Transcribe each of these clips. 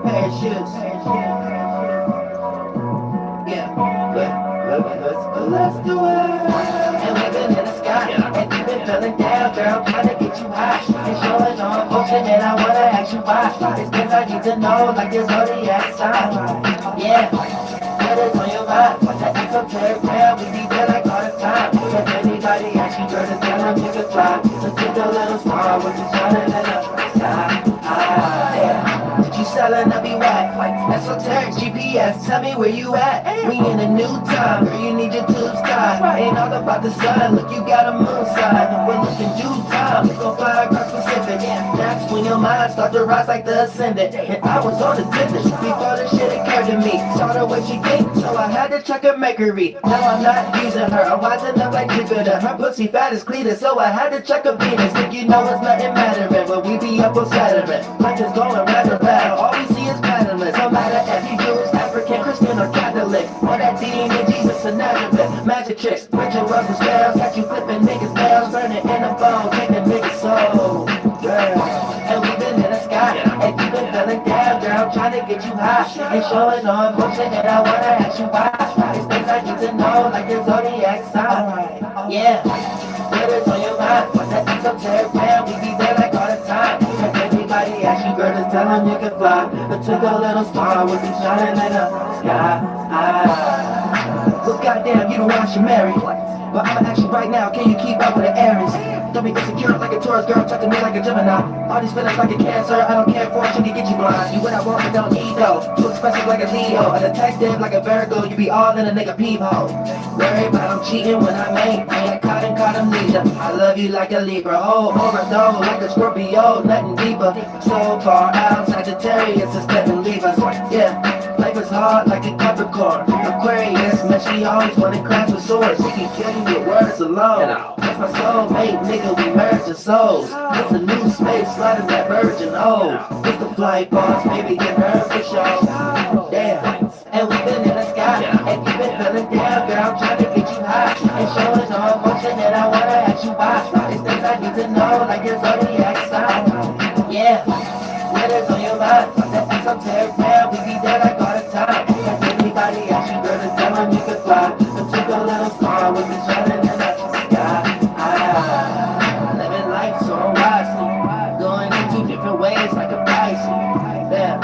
Parachutes. Yeah, let's do it. And we've been in the sky, and you've been feeling down, girl, trying to get you high. And showing on emotion, and I wanna ask you why. It's things I need to know, like your zodiac sign. Yeah, what is on your mind? That esoteric man, we be there like all the time. If anybody asks you, girl, just tell them you can fly. So take a little smile, what you shining in the sky. Yeah. Did you selling? I'll be right. Esoteric GPS, tell me where you at. We in a new time, girl, you need your tubes tied. Ain't all about the sun, look, you got a moon sign. We're looking due time, let's go fly across Pacific. That's when your mind start to rise like the ascendant. And I was on the tender before the shit occurred to me. Saw the way she think, so I had to check her mercury. Now I'm not using her, I'm wising up like Jupiter. Her pussy fat as Cletus, so I had to check her Venus. Think you know it's nothing mattering, but we be up on Saturn. Life is going round and round, all we see is patternless. No matter if you Jewish, African, Christian, or Catholic, or that demon Jesus of Nazareth. Magic tricks, rituals and spells, got you flipping niggas' nails, burning in the bone, taking niggas' soul. Girl, and we been in the sky, and you been feeling down, girl, trying to get you high. And showing on bullshit, and I wanna ask you why. It's things I need to know, like your zodiac sign. Yeah, what is on your mind? That esoteric man, we be there like all the time. If anybody asks you, girl, just tell them you can fly. But took a little smile, with you shining in the sky. Well, goddamn, you the one I should marry. But I'ma ask you right now, can you keep up with the Aries? Don't be insecure like a Taurus, girl, talk to me like a Gemini. All these feelings like a Cancer, I don't care for it, she can get you blind. You what I want, but don't need though. Too expensive like a Leo, a detective like a Virgo, you be all in a nigga peephole. Worry about I'm cheating when I ain't caught in amnesia. I love you like a Libra, oh, overdose like a Scorpio, nothing deeper. So far out, Sagittarius is stepping Libra. Yeah, life is hard like a Capricorn. Aquarius, man, she always wanna crash with swords. She can kill you with words alone. That's my soulmate, nigga, we merge the souls. It's a new space, sliding that virgin, oh. It's the flight boss, baby, get nerves for show. Damn, and we've been in the sky, and you've been feeling down, girl, I'm trying to get you high. And showing no emotion, and I wanna ask you why. It's things I need to know, like your zodiac sign. Yeah, what is on your mind? That esoteric man, we be there like all the time. If anybody asks you, girl, just tell them you can fly. So take a little smile, with me shining in the sky. Living life so wisely, going into different ways like a Pisces. Damn,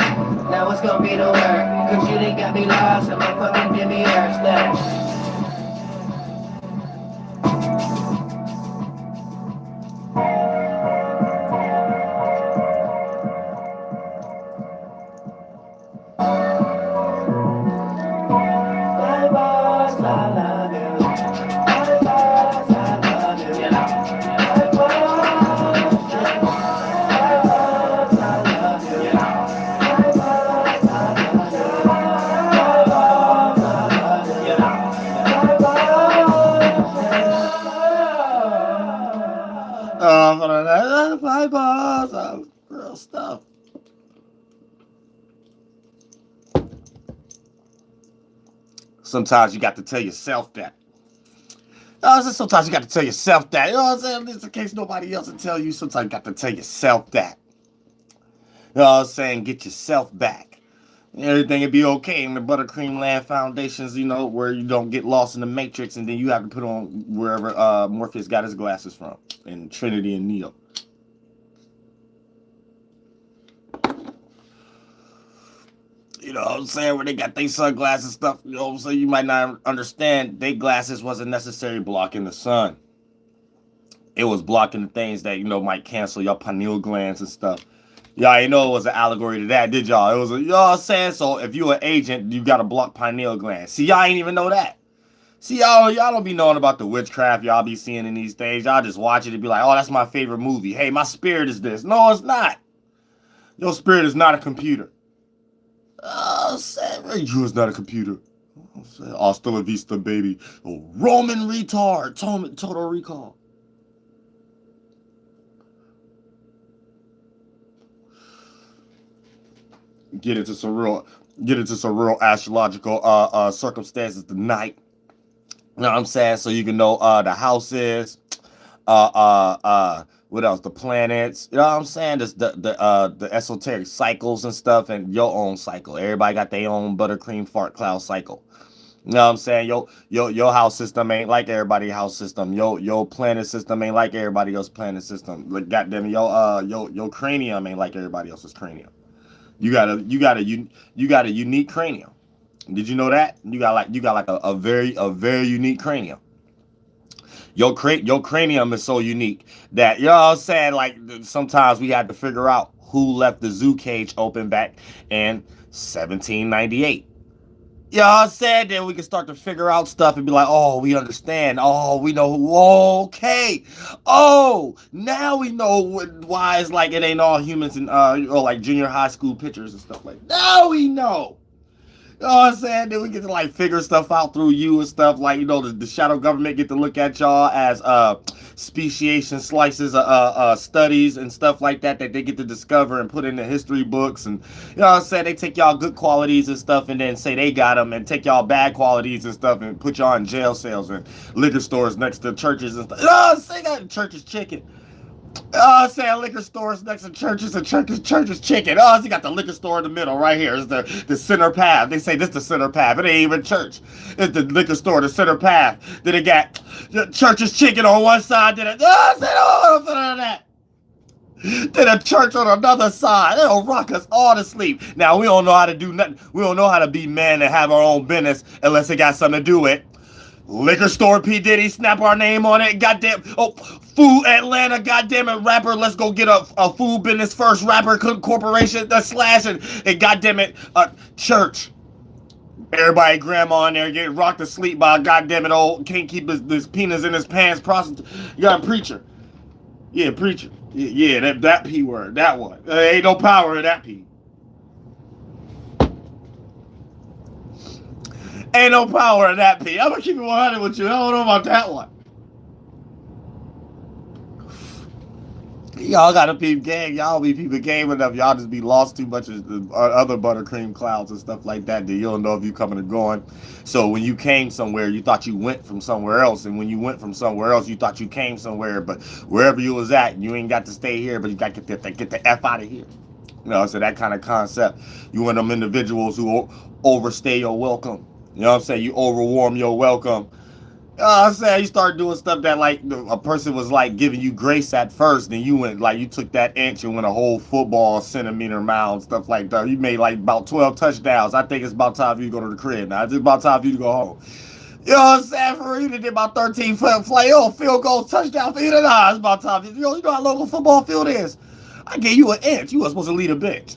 now what's gonna be the word? Cause you done got me lost in my fucking demiurge. Damn. Bye, boss. Real stuff. Sometimes you got to tell yourself that. Sometimes you got to tell yourself that. You know what I'm saying? Just in case nobody else will tell you, sometimes you got to tell yourself that. You know what I'm saying? Get yourself back. Everything will be okay in the Buttercream Land Foundations, you know, where you don't get lost in the Matrix and then you have to put on wherever Morpheus got his glasses from. In Trinity and Neo. You know what I'm saying? Where they got their sunglasses stuff, you know, so you might not understand their glasses wasn't necessarily blocking the sun. It was blocking the things that, you know, might cancel your pineal glands and stuff. Y'all ain't know it was an allegory to that, did y'all? It was, you know what I'm saying? So if you an agent, you got to block pineal glands. See, y'all ain't even know that. See, y'all don't be knowing about the witchcraft y'all be seeing in these things. Y'all just watch it and be like, oh, that's my favorite movie. Hey, my spirit is this. No, it's not. Your spirit is not a computer. Oh, you is not a computer. Hasta la vista, baby. Oh, Roman retard. Total Recall. Get into some real astrological circumstances tonight. You know what I'm saying? So you can know the houses, what What else? The planets. You know what I'm saying? This, the esoteric cycles and stuff, and your own cycle. Everybody got their own buttercream fart cloud cycle. You know what I'm saying? Your house system ain't like everybody's house system. Your planet system ain't like everybody else's planet system. Like goddamn, your cranium ain't like everybody else's cranium. You got a unique cranium. Did you know that? You got like a very unique cranium. Your cranium is so unique that, you know what I'm saying, like sometimes we had to figure out who left the zoo cage open back in 1798. You know what I'm saying? Then we can start to figure out stuff and be like, oh, we understand. Oh, we know who. Okay. Oh, now we know why it's like it ain't all humans and or like junior high school pictures and stuff like that. Now we know. You know what I'm saying? Then we get to like figure stuff out through you and stuff. Like, you know, the shadow government get to look at y'all as speciation slices studies and stuff like that they get to discover and put in the history books. And you know what I'm saying? They take y'all good qualities and stuff and then say they got them, and take y'all bad qualities and stuff and put y'all in jail cells and liquor stores next to churches and stuff. You know what I'm saying? Got churches chicken. Oh, saying liquor stores next to churches and churches chicken. Oh, so you got the liquor store in the middle right here. It's the center path. They say this the center path. It ain't even church. It's the liquor store, the center path. Then it got churches chicken on one side. Then I said, oh, that. Then a church on another side. It'll rock us all to sleep. Now, we don't know how to do nothing. We don't know how to be men and have our own business unless it got something to do with liquor store P. Diddy, snap our name on it. Goddamn. Oh, Food Atlanta, goddamn it, rapper. Let's go get a food business first rapper corporation. Slash and goddamn it, church. Everybody, grandma in there getting rocked to sleep by a goddamn it old can't keep his penis in his pants. Prostitute. You got a preacher. Yeah, preacher. Yeah, that P word. That one. Ain't no power in that P. Ain't no power in that P. I'm gonna keep it 100 with you. I don't know about that one. Y'all gotta peep game. Y'all be peeping game enough. Y'all just be lost too much of other buttercream clouds and stuff like that you don't know if you coming or going. So when you came somewhere, you thought you went from somewhere else. And when you went from somewhere else, you thought you came somewhere. But wherever you was at, you ain't got to stay here, but you got to get the F out of here. You know, so that kind of concept. You want them individuals who overstay your welcome. You know what I'm saying? You overwarm your welcome. You know what I'm saying? You start doing stuff that like a person was like giving you grace at first, then you went like you took that inch and went a whole football centimeter mile, stuff like that. You made like about 12 touchdowns. I think it's about time for you to go to the crib now. It's about time for you to go home. You know what I'm saying? For you to did about 13 field goals, touchdown for you to nah, it's about time. You know how local football field is? I gave you an inch. You were supposed to lead a bench.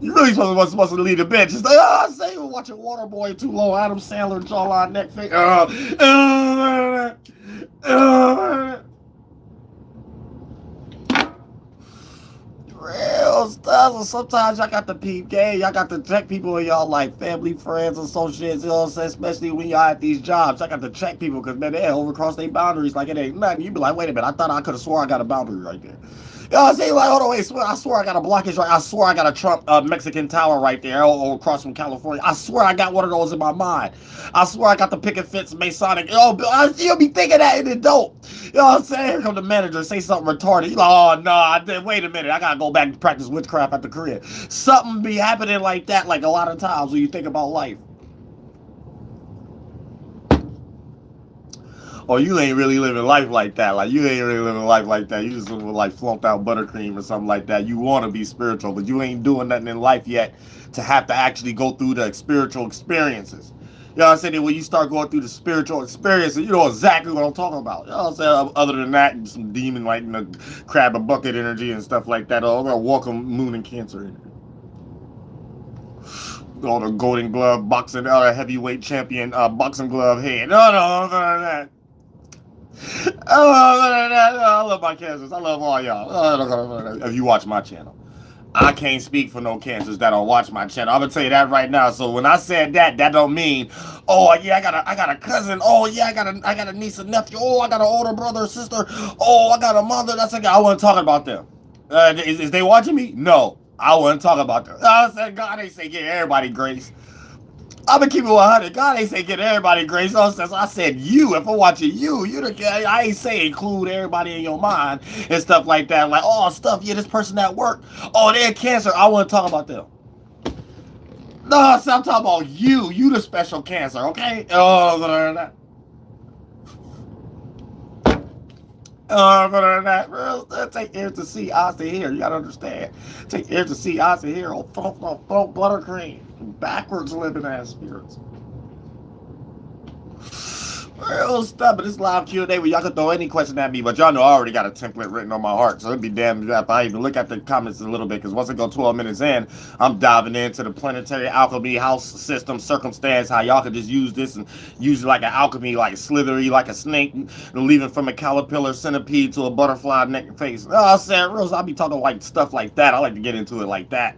You really supposed to lead the bench. It's like, I say you were watching Waterboy too low, Adam Sandler, jawline, neck, face. Real stuff. So sometimes y'all got the peep game. Y'all got to check people in y'all like family, friends, associates, you know what I'm saying? Especially when y'all at these jobs. Y'all got to check people because, man, they overcross their boundaries like it ain't nothing. You be like, wait a minute, I thought I could have swore I got a boundary right there. You know what I'm saying? Like, hold on, wait, I swear I got a blockage right. I swear I got a Trump Mexican tower right there across from California. I swear I got one of those in my mind. I swear I got the picket fence Masonic. You'll be thinking that and it don't. You know what I'm saying? Here come the manager, say something retarded. You like, oh, no, wait a minute. I got to go back and practice witchcraft at the crib. Something be happening like that like a lot of times when you think about life. Or you ain't really living life like that. Like, you ain't really living life like that. You just living like flunked out buttercream or something like that. You want to be spiritual, but you ain't doing nothing in life yet to have to actually go through the spiritual experiences. You know what I'm saying? When you start going through the spiritual experiences, you know exactly what I'm talking about. You know what I'm saying? Other than that, some demon, like, you know, crab and bucket energy and stuff like that. Or welcome moon and Cancer energy. All the Golden Glove boxing, heavyweight champion boxing glove head. No, other than that. I love my cancers. I love all y'all. If you watch my channel, I can't speak for no cancers that don't watch my channel. I'm gonna tell you that right now. So when I said that don't mean, oh yeah, I got a cousin. Oh yeah, I got a niece and nephew. Oh, I got an older brother or sister. Oh, I got a mother. I wasn't talking about them. Is they watching me? No, I wasn't talking about them. I said God ain't say give everybody grace. I'm gonna keep it 100. God ain't say get everybody grace. I said you. If I'm watching you, I ain't say include everybody in your mind and stuff like that. Like, oh, stuff, yeah, this person at work. Oh, they're cancer. I want to talk about them. No, so I'm talking about you. You the special cancer, okay? Take ears to see, eyes to hear. You gotta understand. Take ears to see, eyes to hear. Oh, buttercream. Backwards living ass spirits. Real stuff, but this live Q&A where y'all can throw any question at me, but y'all know I already got a template written on my heart, so it'd be damn if I even look at the comments a little bit, because once I go 12 minutes in, I'm diving into the planetary alchemy, house system, circumstance, how y'all can just use this and use it like an alchemy, like slithery, like a snake, leaving from a caterpillar centipede to a butterfly neck and face. Oh, Sam Rose, I'll be talking like stuff like that. I like to get into it like that.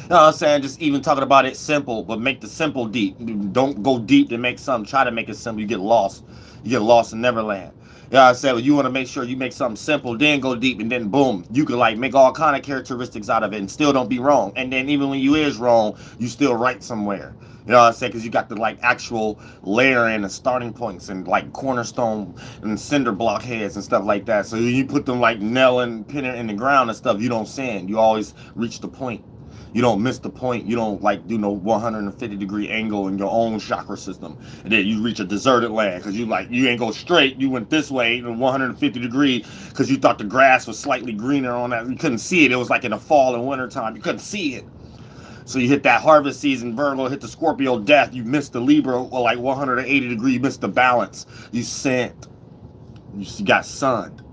You know what I'm saying? Just even talking about it simple, but make the simple deep. Don't go deep to make something. Try to make it simple. You get lost. You get lost in Neverland. You know what I'm saying? Well, you want to make sure you make something simple, then go deep, and then boom. You can like make all kind of characteristics out of it and still don't be wrong. And then even when you is wrong, you still right somewhere. You know what I'm saying? Because you got the like actual layering and starting points and like cornerstone and cinder block heads and stuff like that. So you put them like nail and pin it in the ground and stuff. You don't sin. You always reach the point. You don't miss the point. You don't like do no 150-degree angle in your own chakra system, and then you reach a deserted land because you ain't go straight. You went this way in 150 degree because you thought the grass was slightly greener on that. You couldn't see it. It was like in the fall and winter time. You couldn't see it. So you hit that harvest season, Virgo, hit the Scorpio death. You missed the Libra, or like 180 degree. You missed the balance. You sent. You got sunned.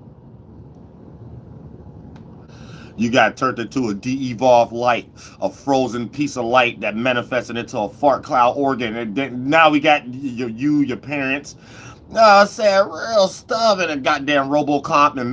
You got turned into a de-evolved light, a frozen piece of light that manifested into a fart cloud organ. And then now we got your parents. I said real stuff in a goddamn RoboCop and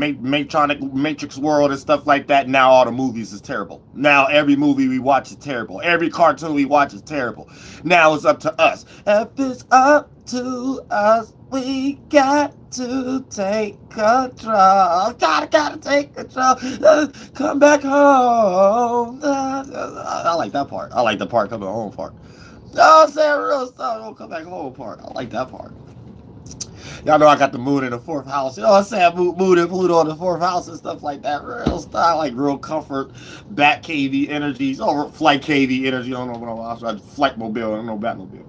Matrix world and stuff like that. Now all the movies is terrible. Now every movie we watch is terrible. Every cartoon we watch is terrible. Now it's up to us. If it's up to us, we got to take control. Gotta take control. Come back home. I like that part. I like the part coming home part. No, I'm saying real stuff. Don't come back home part. I like that part. Y'all know I got the moon in the 4th house. You know what I'm saying? Moon and Pluto in the 4th house and stuff like that. Real style, like real comfort, bat cavey energies, or flight cavey energy. I don't know what I'm flight mobile. I don't know Batmobile.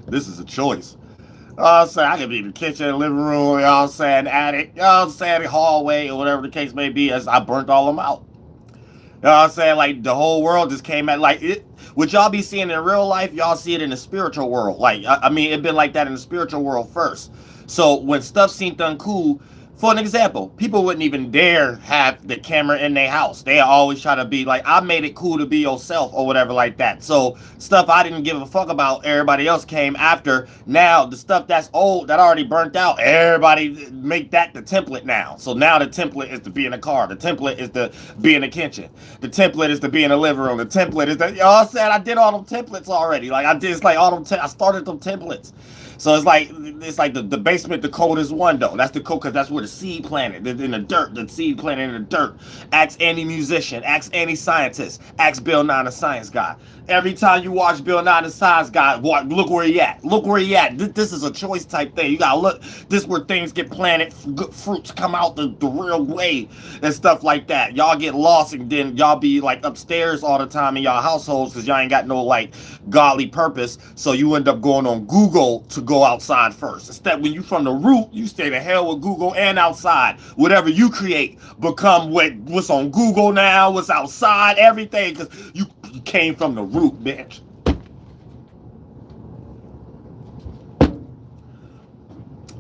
This is a choice. You know what I'm saying? I could be in the kitchen, living room, you know what I'm saying, attic, you know what I'm saying, hallway, or whatever the case may be, as I burnt all them out. You know what I'm saying? Like, the whole world just came at, like, it. What y'all be seeing in real life, y'all see it in the spiritual world. Like, I mean, it been like that in the spiritual world first. So, when stuff seemed uncool, for an example, people wouldn't even dare have the camera in their house. They always try to be like, I made it cool to be yourself or whatever like that. So stuff I didn't give a fuck about, everybody else came after. Now the stuff that's old, that already burnt out, everybody make that the template now. So now the template is to be in a car. The template is to be in the kitchen. The template is to be in the living room. The template is to, you know what I'm saying? I did all them templates already. Like I did like all them, I started them templates. So it's like the basement, the coldest one though. That's the cold because that's where the seed planted in the dirt. The seed planted in the dirt. Ask any musician. Ask any scientist. Ask Bill Nye the Science Guy. Every time you watch Bill Nye the Science Guy, look where he at. Look where he at. This is a choice type thing. You gotta look. This is where things get planted. Good fruits come out the real way and stuff like that. Y'all get lost and then y'all be like upstairs all the time in y'all households because y'all ain't got no like godly purpose. So you end up going on Google to go outside first. Instead, when you from the root, you stay the hell with Google and outside. Whatever you create become what's on Google now, what's outside, everything, because you came from the root, bitch.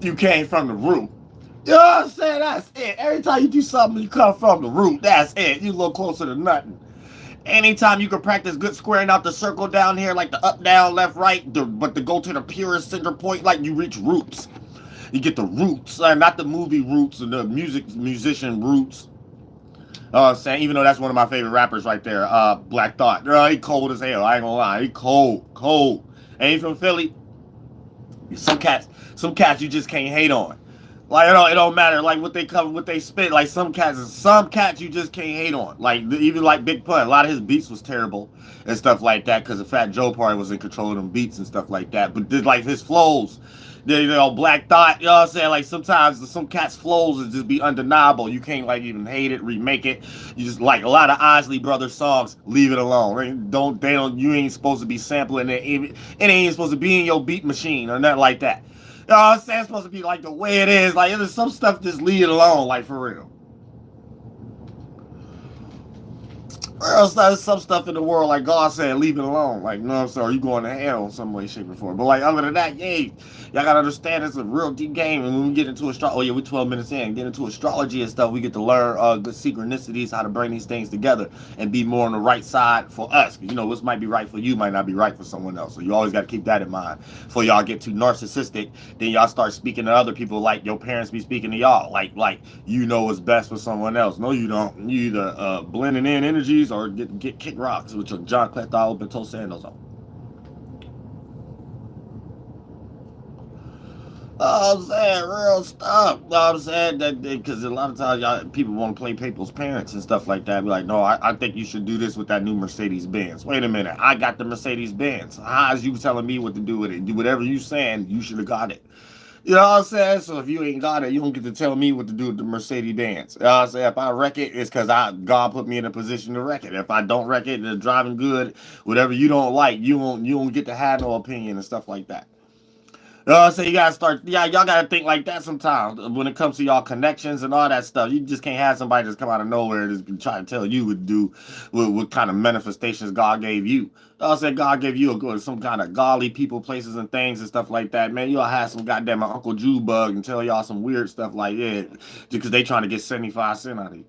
You came from the root. You know what I'm saying? That's it. Every time you do something, you come from the root. That's it. You a little closer to nothing. Anytime you can practice good squaring out the circle down here, like the up, down, left, right, but to go to the purest center point, like you reach roots. You get the roots, not the movie roots and the musician roots. I'm saying, even though that's one of my favorite rappers right there, Black Thought. He cold as hell. I ain't gonna lie. He cold. Ain't from Philly. Some cats you just can't hate on. Like it don't matter. Like what they spit. Like some cats you just can't hate on. Like even like Big Pun. A lot of his beats was terrible and stuff like that because the Fat Joe probably was in control of them beats and stuff like that. But like his flows, Black Thought. You know what I'm saying? Like sometimes some cats' flows is just be undeniable. You can't like even hate it, remake it. You just like a lot of Isley Brothers songs. Leave it alone. Right? You ain't supposed to be sampling it. It ain't supposed to be in your beat machine or nothing like that. You know what I'm saying? It's supposed to be like the way it is. Like, there's some stuff just leave it alone, like for real. Or else there's some stuff in the world, like God said, leave it alone. Like, no, I'm sorry, you going to hell in some way, shape, or form. But like other than that, yay, y'all gotta understand it's a real deep game. And when we get into astrology, oh yeah, we're 12 minutes in, get into astrology and stuff, we get to learn the synchronicities, how to bring these things together and be more on the right side for us. You know, what's might be right for you might not be right for someone else. So you always gotta keep that in mind. Before y'all get too narcissistic, then y'all start speaking to other people like your parents be speaking to y'all. Like you know what's best for someone else. No, you don't. You either blending in energies or get kick rocks, which are John Clethal and Toe Sandals on. I'm saying real stuff. You know what I'm saying? That because a lot of times y'all people want to play people's parents and stuff like that. Be like, no, I think you should do this with that new Mercedes Benz. Wait a minute, I got the Mercedes Benz. How's you telling me what to do with it? Do whatever you saying. You should have got it. You know what I'm saying? So if you ain't got it, you don't get to tell me what to do with the Mercedes Benz. You know what I'm saying? If I wreck it, it's because God put me in a position to wreck it. If I don't wreck it, it's driving good. Whatever you don't like, you won't get to have no opinion and stuff like that. So you gotta start, yeah, y'all gotta think like that sometimes when it comes to y'all connections and all that stuff. You just can't have somebody just come out of nowhere and just try to tell you what to do, what kind of manifestations God gave you. I said God gave you some kind of godly people, places, and things and stuff like that. Man, y'all have some goddamn Uncle Jew bug and tell y'all some weird stuff like that because they trying to get 75 cents out of you.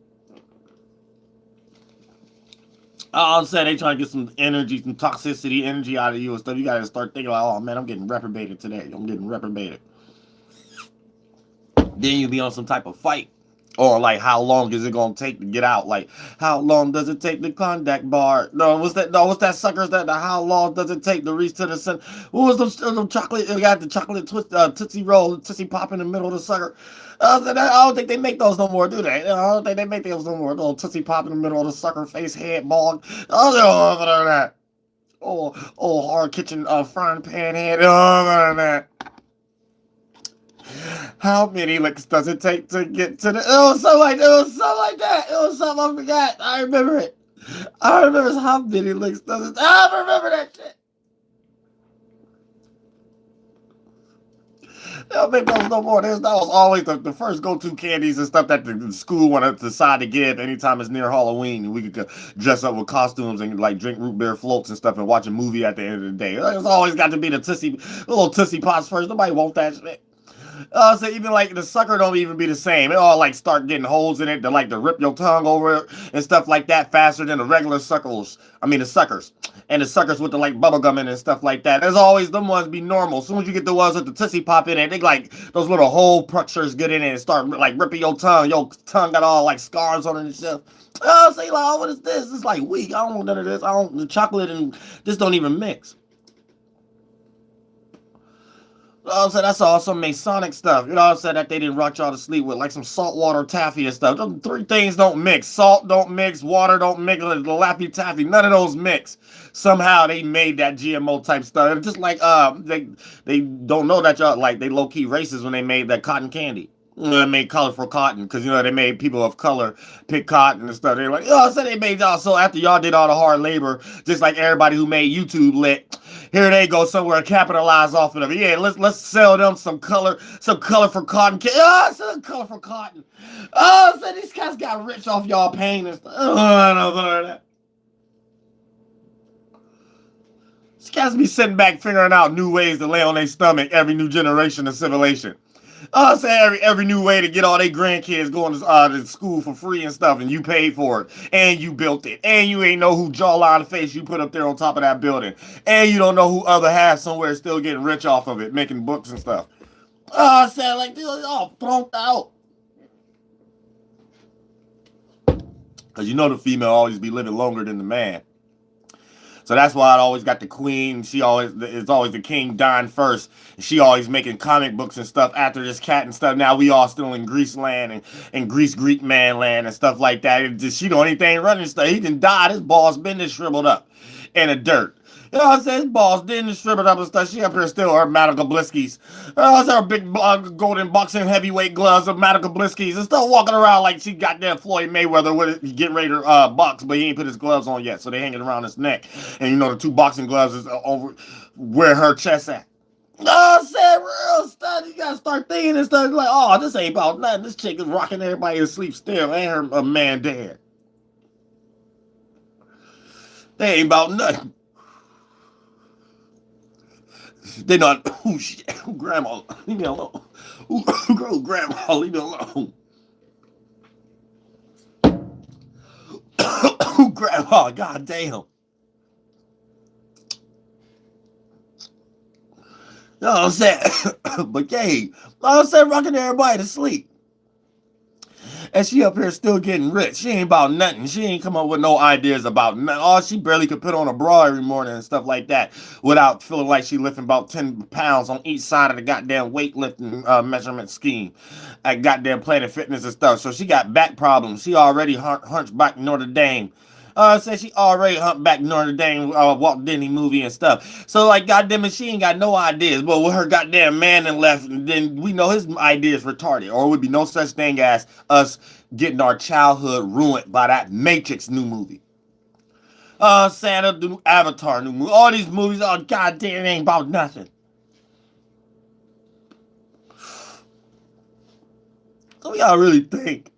I'm saying they trying to get some energy, some toxicity energy out of you and stuff. You gotta start thinking like, oh man, I'm getting reprobated today. I'm getting reprobated. Then you be on some type of fight. Or like how long is it gonna take to get out? Like how long does it take the contact bar? No, what's that suckers that how long does it take to reach to the center? What was them chocolate? You got the chocolate twist Tootsie Roll, Tootsie Pop in the middle of the sucker. I don't think they make those no more, do they? I don't think they make those no more. Little Tootsie Pop in the middle of the sucker, face, head, ball. Oh, no, that. Oh, hard kitchen frying pan head. Oh, that. How many licks does it take to get to the? It was something like that. It was something I forgot. I remember it. I remember how many licks does it? I remember that shit. They don't make those no more. That was always the first go-to candies and stuff that the school wanted to decide to give anytime it's near Halloween, and we could dress up with costumes and like drink root beer floats and stuff and watch a movie at the end of the day. It's always got to be the little Tootsie Pops first. Nobody wants that shit. So even like the sucker don't even be the same. It all like start getting holes in it to rip your tongue over it and stuff like that faster than the regular suckers. I mean the suckers. And the suckers with the like bubble gum in it and stuff like that. There's always them ones be normal. As soon as you get the ones with the Tootsie Pop in it, they like those little hole punctures get in it and start like ripping your tongue. Your tongue got all like scars on it and stuff. So you like, oh, what is this? It's like weak. I don't want none of this. The chocolate and this don't even mix. So that's all some Masonic stuff. You know what I'm saying? That they didn't rock y'all to sleep with, like some saltwater taffy and stuff. Them three things don't mix. Salt don't mix. Water don't mix. The Laffy Taffy, none of those mix. Somehow they made that GMO type stuff. Just like they don't know that y'all like they low key racist when they made that cotton candy. They made colorful cotton because they made people of color pick cotton and stuff. They're like, oh, so they made y'all. So after y'all did all the hard labor, just like everybody who made YouTube lit, here they go somewhere and capitalize off of it. Yeah, let's sell them some colorful cotton. Some colorful cotton. Oh, so these guys got rich off y'all pain and stuff. Oh, I don't know that. These guys be sitting back figuring out new ways to lay on their stomach every new generation of civilization. I say every new way to get all their grandkids going to school for free and stuff, and you paid for it, and you built it, and you ain't know who jawline face you put up there on top of that building, and you don't know who other half somewhere is still getting rich off of it, making books and stuff. I said like this all thrown out. Because the female always be living longer than the man. So that's why I always got the queen. It's always the king dying first. And she always making comic books and stuff after this cat and stuff. Now we all still in Greece land and Greek man land and stuff like that. She the only thing running stuff. He done died. His balls been this shriveled up in the dirt. You know what I'm saying? His balls didn't shriveled up and stuff. She up here still her Medical Bliskies. Her big golden boxing heavyweight gloves of Medical Bliskies and still walking around like she got that Floyd Mayweather with it, getting ready to box, but he ain't put his gloves on yet, so they hanging around his neck. And you know the 2 boxing gloves is over where her chest at. No, I'm saying real stuff. You gotta start thinking and stuff like, oh, this ain't about nothing. This chick is rocking everybody to sleep still. Ain't her a man dead? They ain't about nothing. They not, oh shit, grandma, leave me alone. Girl, grandma, leave me alone. Grandma, goddamn. You know what I'm saying? But yeah, you know what I'm saying, rocking everybody to sleep. And she up here still getting rich. She ain't about nothing. She ain't come up with no ideas about nothing. Oh, she barely could put on a bra every morning and stuff like that without feeling like she lifting about 10 pounds on each side of the goddamn weightlifting measurement scheme at goddamn Planet Fitness and stuff. So she got back problems. She already hunchback Notre Dame. Said she already humpback Notre Dame Walt Disney movie and stuff. So like goddamn it, she ain't got no ideas. But with her goddamn man and left, then we know his ideas retarded. Or it would be no such thing as us getting our childhood ruined by that Matrix new movie. Santa, the new Avatar new movie. All these movies, oh goddamn, it ain't about nothing. So we gotta really think.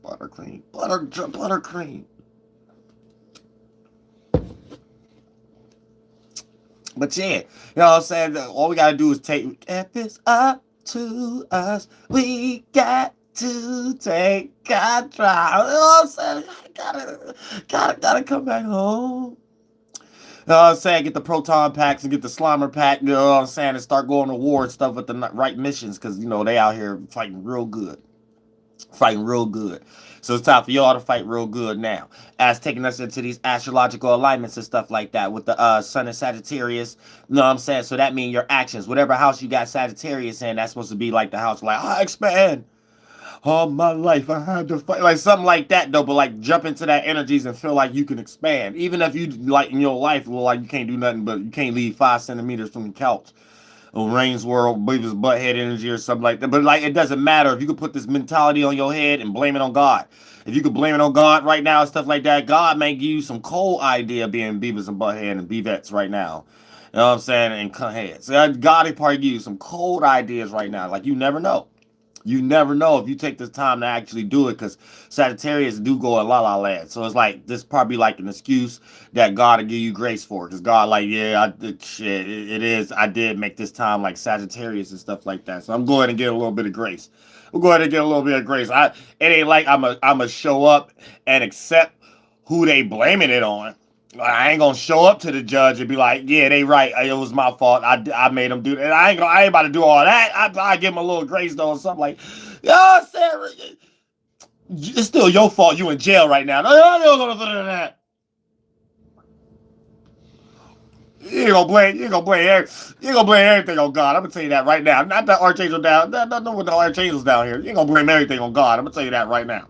Buttercream. Buttercream. But yeah, you know what I'm saying? All we gotta do is take, if it's up to us, we got to take control. You know what I'm saying? Gotta come back home. You know what I'm saying? Get the proton packs and get the slimer pack, you know what I'm saying? And start going to war and stuff with the right missions, because, you know, they out here fighting real good. So it's time for y'all to fight real good now. As taking us into these astrological alignments and stuff like that with the Sun and Sagittarius. You know what I'm saying? So that means your actions. Whatever house you got Sagittarius in, that's supposed to be like the house like, I expand. All my life I had to fight. Like something like that though, but like jump into that energies and feel like you can expand. Even if you like in your life feel like you can't do nothing, but you can't leave 5 centimeters from the couch. Or Rain's World, Beavis butthead energy or something like that. But like it doesn't matter if you could put this mentality on your head and blame it on God. If you could blame it on God right now and stuff like that, God may give you some cold idea being Beavis and butthead and Beavets right now. You know what I'm saying? And cut heads. So God will probably give you some cold ideas right now. Like you never know. You never know if you take this time to actually do it, because Sagittarius do go in la land. So it's like this probably like an excuse that God will give you grace for, because God like, yeah, it is. I did make this time like Sagittarius and stuff like that. So I'm going to get a little bit of grace. We're going to get a little bit of grace. It ain't like I'm a show up and accept who they blaming it on. I ain't gonna show up to the judge and be like, yeah, they right. It was my fault. I made them do that. And I ain't about to do all that. I give them a little grace though or something like, yo, Sarah, it's still your fault. You in jail right now. No, that. You ain't gonna blame everything on God. I'm gonna tell you that right now. Not the archangel down. Not with the archangels down here. You ain't gonna blame everything on God. I'm gonna tell you that right now.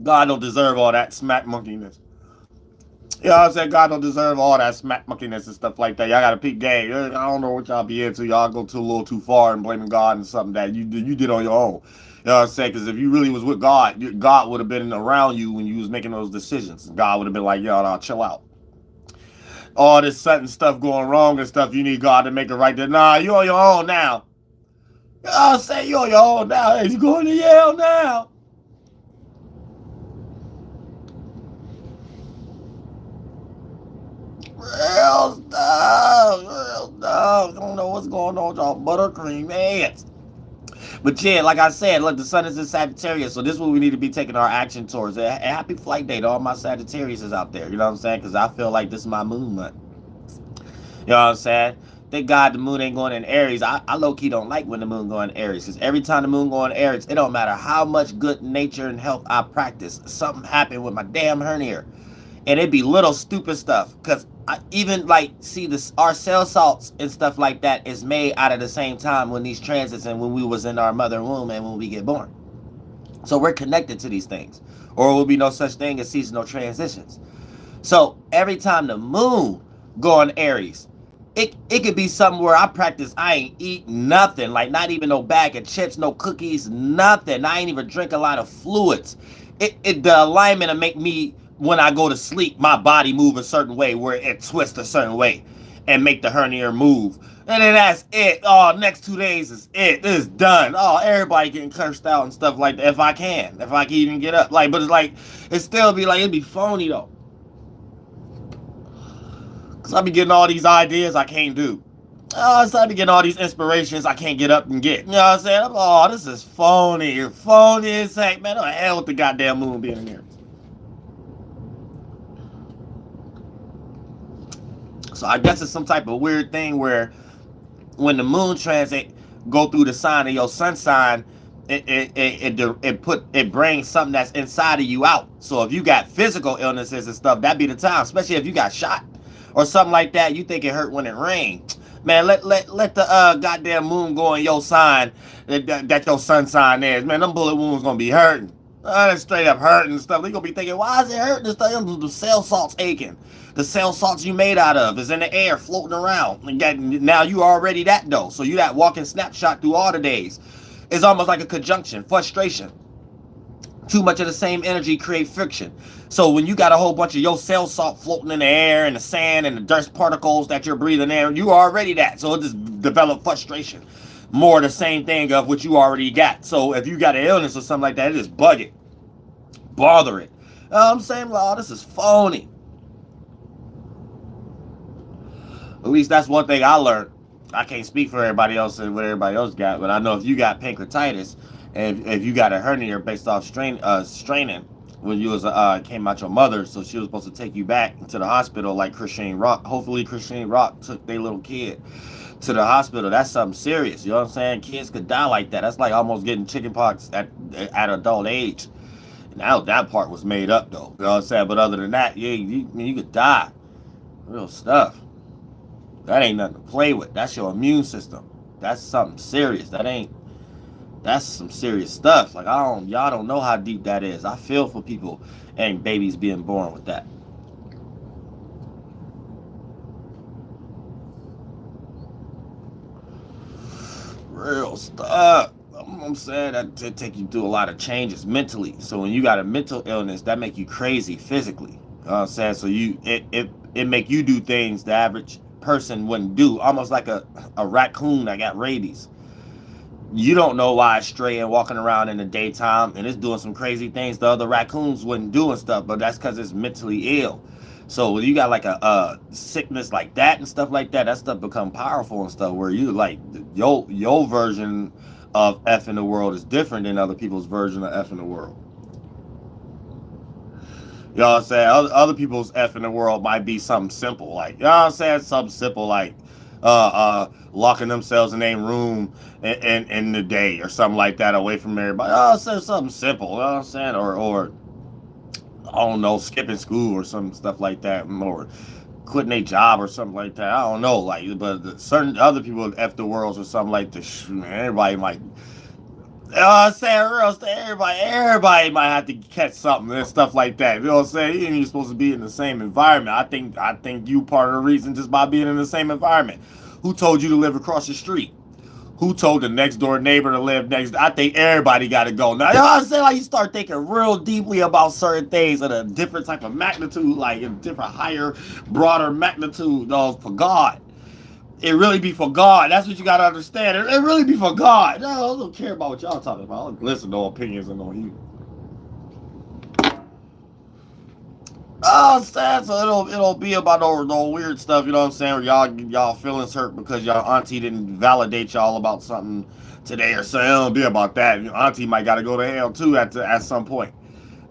God don't deserve all that smack monkeyness. You know what I'm saying? God don't deserve all that smack monkeyness and stuff like that. Y'all got to peak game. I don't know what y'all be into. Y'all go too a little too far and blaming God and something that you did on your own. You know what I'm saying? Because if you really was with God, God would have been around you when you was making those decisions. God would have been like, yo, nah, chill out. All this sudden stuff going wrong and stuff, you need God to make it right there. Nah, you on your own now. You know what I'm saying? You on your own now. Hey, you going to Yale now. Real stuff. I don't know what's going on with y'all buttercream heads. But yeah, like I said, look, the sun is in Sagittarius, so this is what we need to be taking our action towards. A happy flight day to all my Sagittarius is out there. You know what I'm saying? Because I feel like this is my moon month. You know what I'm saying? thank God the moon ain't going in Aries. I low-key don't like when the moon going in Aries, because every time the moon going in Aries, it don't matter how much good nature and health I practice, something happened with my damn hernia. And it be little stupid stuff, because I even like see this, our cell salts and stuff like that is made out of the same time when these transits and when we was in our mother womb and when we get born. So we're connected to these things, or there will be no such thing as seasonal transitions. So every time the moon go on Aries, it could be something where I practice, I ain't eat nothing, like not even no bag of chips, no cookies, nothing. I ain't even drink a lot of fluids. The alignment will make me, when I go to sleep, my body move a certain way where it twists a certain way and make the hernia move. And then that's it. Oh, next 2 days is it. It's done. Oh, everybody getting cursed out and stuff like that. If I can even get up. Like, but it's like, it still be like, it'd be phony though. Cause I be getting all these ideas I can't do. So I be getting all these inspirations I can't get up and get. You know what I'm saying? Oh, this is phony. Phony as heck, man. Oh, hell with the goddamn moon being in here. So I guess it's some type of weird thing where when the moon transit go through the sign of your sun sign, it brings something that's inside of you out. So if you got physical illnesses and stuff, that'd be the time. Especially if you got shot or something like that, you think it hurt when it rained. Man, let the goddamn moon go in your sign that your sun sign is. Man, them bullet wounds gonna be hurting. That's straight up hurting and stuff. They gonna be thinking, why is it hurting and stuff? The cell salt's aching. The cell salts you made out of is in the air floating around. Now you already that though. So you that walking snapshot through all the days. It's almost like a conjunction, frustration. Too much of the same energy create friction. So when you got a whole bunch of your cell salt floating in the air and the sand and the dust particles that you're breathing in, you already that. So it just develop frustration. More the same thing of what you already got. So if you got an illness or something like that, it just bug it. Bother it. I'm saying, oh, this is phony. At least that's one thing I learned. I can't speak for everybody else and what everybody else got, but I know if you got pancreatitis and if you got a hernia based off straining when you was came out your mother, so she was supposed to take you back to the hospital like Christine Rock. Hopefully Christine Rock took their little kid to the hospital. That's something serious. You know what I'm saying? Kids could die like that. That's like almost getting chickenpox at adult age. Now that part was made up though. You know what I'm saying? But other than that, yeah, you could die. Real stuff. That ain't nothing to play with. That's your immune system. That's something serious. That's some serious stuff. Like y'all don't know how deep that is. I feel for people and babies being born with that. Real stuff. I'm saying that it take you through a lot of changes mentally. So when you got a mental illness, that make you crazy physically. You know what I'm saying? So it make you do things the average person wouldn't do, almost like a raccoon that got rabies. You don't know why it's stray and walking around in the daytime and it's doing some crazy things the other raccoons wouldn't do and stuff, but that's because it's mentally ill. So when you got like a sickness like that and stuff like that, that stuff become powerful and stuff where you like your version of F in the world is different than other people's version of F in the world. You know what I'm saying? Other people's F in the world might be something simple, like, you know what I'm saying? Something simple like locking themselves in a room in the day or something like that away from everybody. Oh, so something simple, you know what I'm saying? Or I don't know, skipping school or some stuff like that, or quitting a job or something like that. I don't know, like, but certain other people F the worlds or something like this. Man, everybody might. You know what I'm saying? Everybody might have to catch something and stuff like that. You know what I'm saying? You ain't even supposed to be in the same environment. I think you part of the reason just by being in the same environment. Who told you to live across the street? Who told the next door neighbor to live next? I think everybody got to go. Now, you know what I'm saying? Like, you start thinking real deeply about certain things at a different type of magnitude, like a different, higher, broader magnitude for God. It really be for God. That's what you gotta understand. It really be for God. No, I don't care about what y'all talking about. I don't listen to no opinions and no you. Oh, sad. So it'll be about no weird stuff. You know what I'm saying? Where y'all feelings hurt because y'all auntie didn't validate y'all about something today or something. It'll be about that. Your auntie might gotta go to hell too at some point.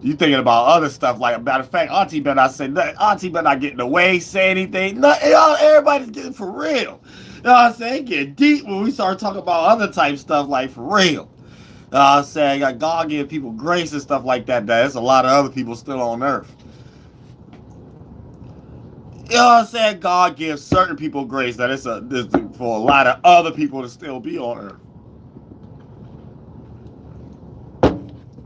You thinking about other stuff, like, matter of fact, auntie better not say nothing. Auntie better not get in the way, say anything. No, everybody's getting for real. You know know what I'm saying? Get deep when we start talking about other type stuff, like for real. You know what I'm saying? Like God give people grace and stuff like that. There's a lot of other people still on earth. You know what I'm saying? God gives certain people grace that it's for a lot of other people to still be on earth.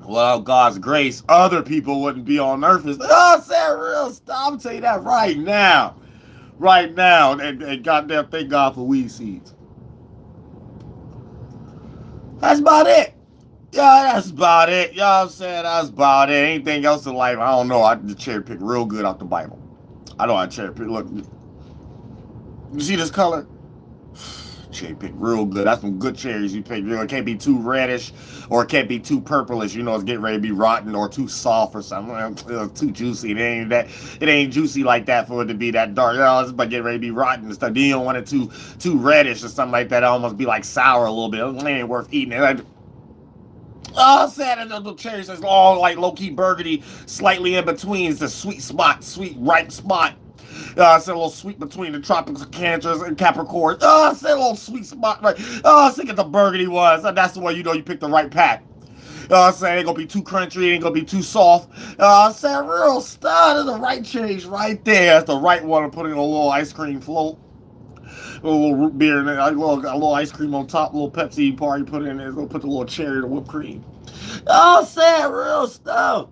Without God's grace, other people wouldn't be on earth. You know what I'm saying? Real stuff. I'm telling you that right now. Right now. And goddamn, thank God for weed seeds. That's about it. Yeah, that's about it. You know what I'm saying? That's about it. Anything else in life, I don't know. I just cherry pick real good out the Bible. I know I cherry pick. Look, you see this color? Cherry pick real good. That's some good cherries you pick. You know, it can't be too reddish or it can't be too purplish. You know, it's getting ready to be rotten or too soft or something. Too juicy. It ain't juicy like that for it to be that dark. You know, it's about getting ready to be rotten and stuff. Then you don't want it too reddish or something like that. It almost be like sour a little bit. It ain't worth eating it. Oh, sad the cherries is all like low-key burgundy, slightly in between. It's a sweet spot, sweet ripe spot. It's a little sweet between the tropics of Cancers and Capricorn. It's a little sweet spot, right? I think the burgundy was. That's the way you know you picked the right pack. I'm saying it ain't gonna be too crunchy, it ain't gonna be too soft. I'm saying real stuff. There's the right cherries right there. That's the right one to put in a little ice cream float. A little root beer and a little ice cream on top, a little Pepsi party put in there. It's gonna put the little cherry and the whipped cream. I'm saying real stuff.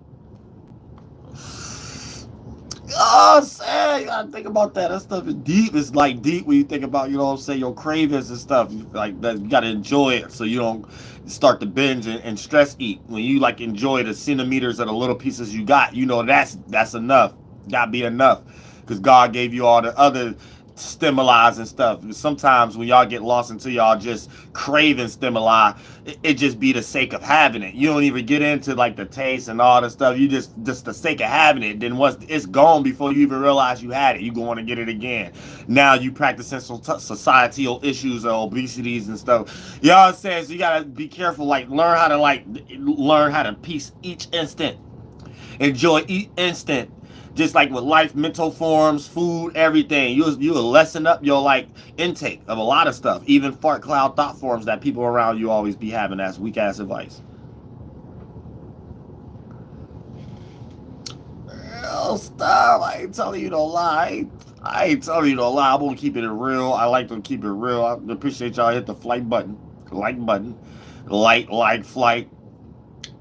Oh, I'm saying, you gotta think about that. That stuff is deep. It's like deep when you think about, you know what I'm saying, your cravings and stuff. Like that, you gotta enjoy it so you don't start to binge and stress eat. When you like enjoy the centimeters of the little pieces you got, you know that's enough. Gotta be enough. Because God gave you all the other stimuli and stuff. Sometimes when y'all get lost into y'all just craving stimuli, it just be the sake of having it. You don't even get into like the taste and all the stuff. You just the sake of having it. Then once it's gone before you even realize you had it, you going to get it again. Now you practicing some societal issues or obesities and stuff. You know what I'm saying? So you gotta be careful. Learn how to piece each instant. Enjoy each instant. Just like with life, mental forms, food, everything. You'll lessen up your intake of a lot of stuff. Even fart cloud thought forms that people around you always be having as weak ass advice. Real stuff. I ain't telling you no lie. I ain't telling you no lie. I'm gonna keep it real. I like to keep it real. I appreciate y'all hit the like button, flight.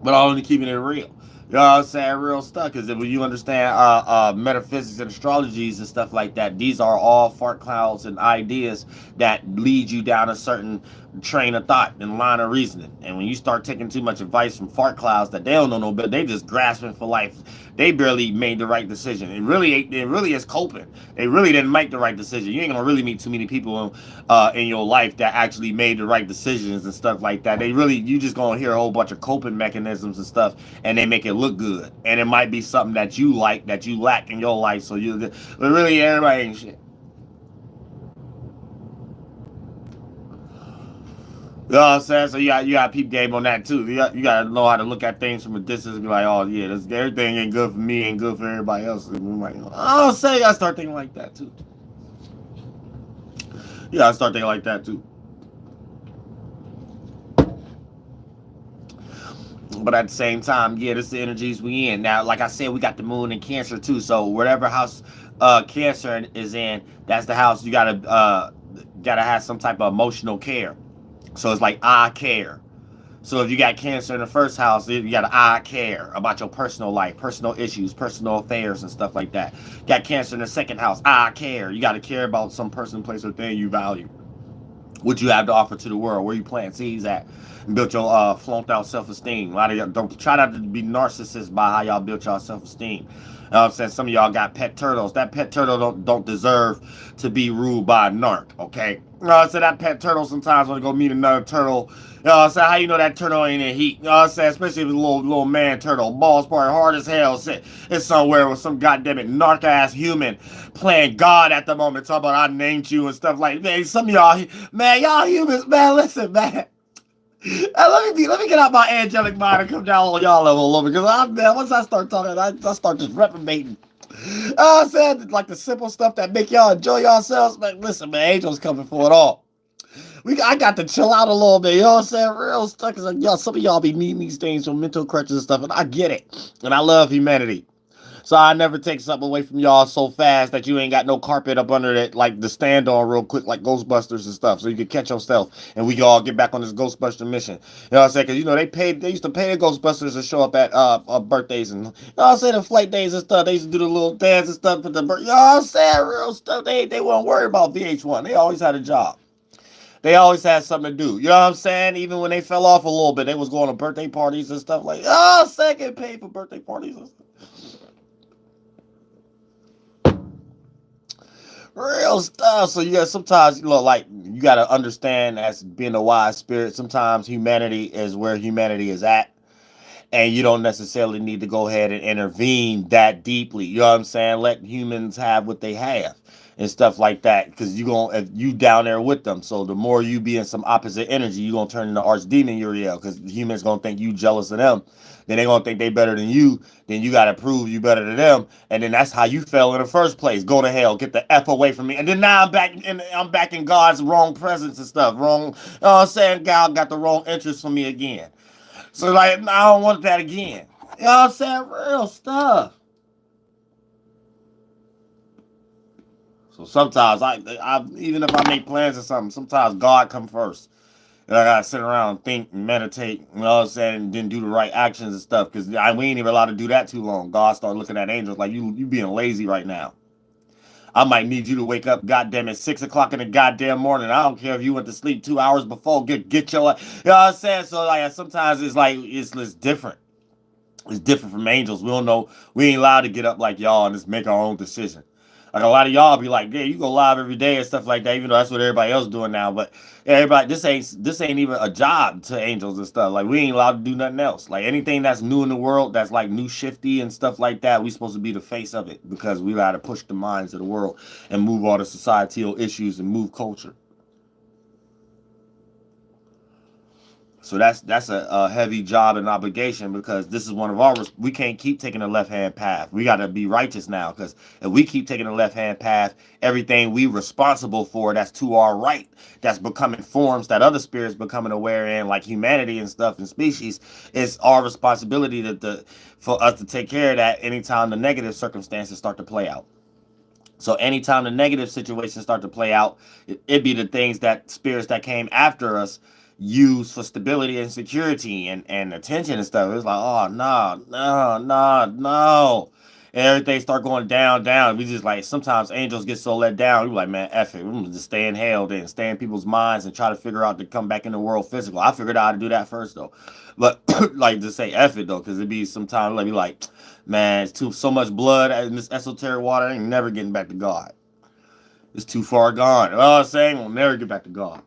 But I'm only keeping it real. You know what I'm saying? Real stuff. Because when you understand metaphysics and astrologies and stuff like that, these are all fart clouds and ideas that lead you down a certain train of thought and line of reasoning. And when you start taking too much advice from fart clouds that they don't know no better, they just grasping for life. They barely made the right decision. It really is coping. They really didn't make the right decision. You ain't gonna really meet too many people in your life that actually made the right decisions and stuff like that. You just gonna hear a whole bunch of coping mechanisms and stuff, and they make it look good. And it might be something that you like, that you lack in your life. So but really everybody ain't shit. You know what I'm saying? So you got peep game on that too. You got to know how to look at things from a distance and be like, oh yeah, everything ain't good for me, ain't good for everybody else. And like, oh, say you got to start thinking like that too. You got to start thinking like that too. But at the same time, yeah, this is the energies we in. Now, like I said, we got the moon in Cancer too. So whatever house Cancer is in, that's the house you gotta have some type of emotional care. So it's like I care. So if you got Cancer in the first house, you got I care about your personal life, personal issues, personal affairs and stuff like that. Got Cancer in the second house, I care. You got to care about some person, place, or thing you value. What you have to offer to the world, where you plant seeds at, and build your flunked out self-esteem. A lot of y'all don't try not to be narcissists by how y'all build y'all self-esteem. You know what I'm saying? Some of y'all got pet turtles. That pet turtle don't deserve to be ruled by a narc, okay? You know what I'm saying? That pet turtle sometimes want to go meet another turtle. You know what I'm saying? How you know that turtle ain't in heat? You know what I'm saying? Especially if it's a little man turtle. Balls probably hard as hell. It's somewhere with some goddammit narc-ass human playing God at the moment. Talking about I named you and stuff like that. Man, some of y'all, man, y'all humans, man, listen, man. Let me get out my angelic mind and come down on y'all level a little bit, because once I start talking, I start just reprobating. I said like the simple stuff that make y'all enjoy yourselves. Man, listen, man, angels coming for it all. I got to chill out a little bit. You know what I'm saying? Real stuck. Cause like, y'all, some of y'all be needing these things from mental crutches and stuff, and I get it. And I love humanity. So I never take something away from y'all so fast that you ain't got no carpet up under it, like to stand on real quick, like Ghostbusters and stuff, so you can catch yourself and we can all get back on this Ghostbuster mission. You know what I'm saying? Because you know they used to pay the Ghostbusters to show up at birthdays and you know what I'm saying, the flight days and stuff. They used to do the little dance and stuff for the you know what I'm saying, real stuff. They weren't worried about VH1. They always had a job. They always had something to do. You know what I'm saying? Even when they fell off a little bit, they was going to birthday parties and stuff like, oh, second paid for birthday parties and stuff. Real stuff. So yeah, sometimes you know, like you gotta understand as being a wise spirit. Sometimes humanity is where humanity is at, and you don't necessarily need to go ahead and intervene that deeply. You know what I'm saying? Let humans have what they have and stuff like that, because you gonna if you down there with them. So the more you be in some opposite energy, you gonna turn into archdemon Uriel, because humans gonna think you jealous of them. Then they gonna think they better than you. Then you gotta prove you better than them, and then that's how you fell in the first place. Go to hell, get the f away from me. And then now I'm back in God's wrong presence and stuff. Wrong. You know what I'm saying? God got the wrong interest for me again. So like, I don't want that again. You know what I'm saying? Real stuff. So sometimes I even if I make plans or something, sometimes God come first. And I gotta sit around and think and meditate, you know what I'm saying, and then do the right actions and stuff. Cause we ain't even allowed to do that too long. God start looking at angels like you being lazy right now. I might need you to wake up, goddamn it, 6 o'clock in the goddamn morning. I don't care if you went to sleep 2 hours before. Get your, you know what I'm saying. So like sometimes it's like it's different. It's different from angels. We don't know. We ain't allowed to get up like y'all and just make our own decision. Like a lot of y'all be like, yeah, you go live every day and stuff like that, even though that's what everybody else doing now. But everybody, this ain't even a job to angels and stuff. Like we ain't allowed to do nothing else. Like anything that's new in the world, that's like new shifty and stuff like that, we supposed to be the face of it because we got to push the minds of the world and move all the societal issues and move culture. So that's a heavy job and obligation because this is one of our. We can't keep taking the left hand path. We got to be righteous now because if we keep taking the left hand path, everything we responsible for that's to our right, that's becoming forms that other spirits becoming aware in, like humanity and stuff and species, it's our responsibility for us to take care of that anytime the negative circumstances start to play out. So anytime the negative situations start to play out, it be the things that spirits that came after us use for stability and security and attention and stuff. It's like, oh no, no, no, no. And everything start going down, down. We just like sometimes angels get so let down. We like, man, F it. We're gonna just stay in hell then, stay in people's minds and try to figure out to come back in the world physical. I figured out how to do that first though. But like to say F it though, because it'd be sometimes like be like, man, it's too so much blood in this esoteric water. I ain't never getting back to God. It's too far gone. You know what I'm saying? We'll never get back to God.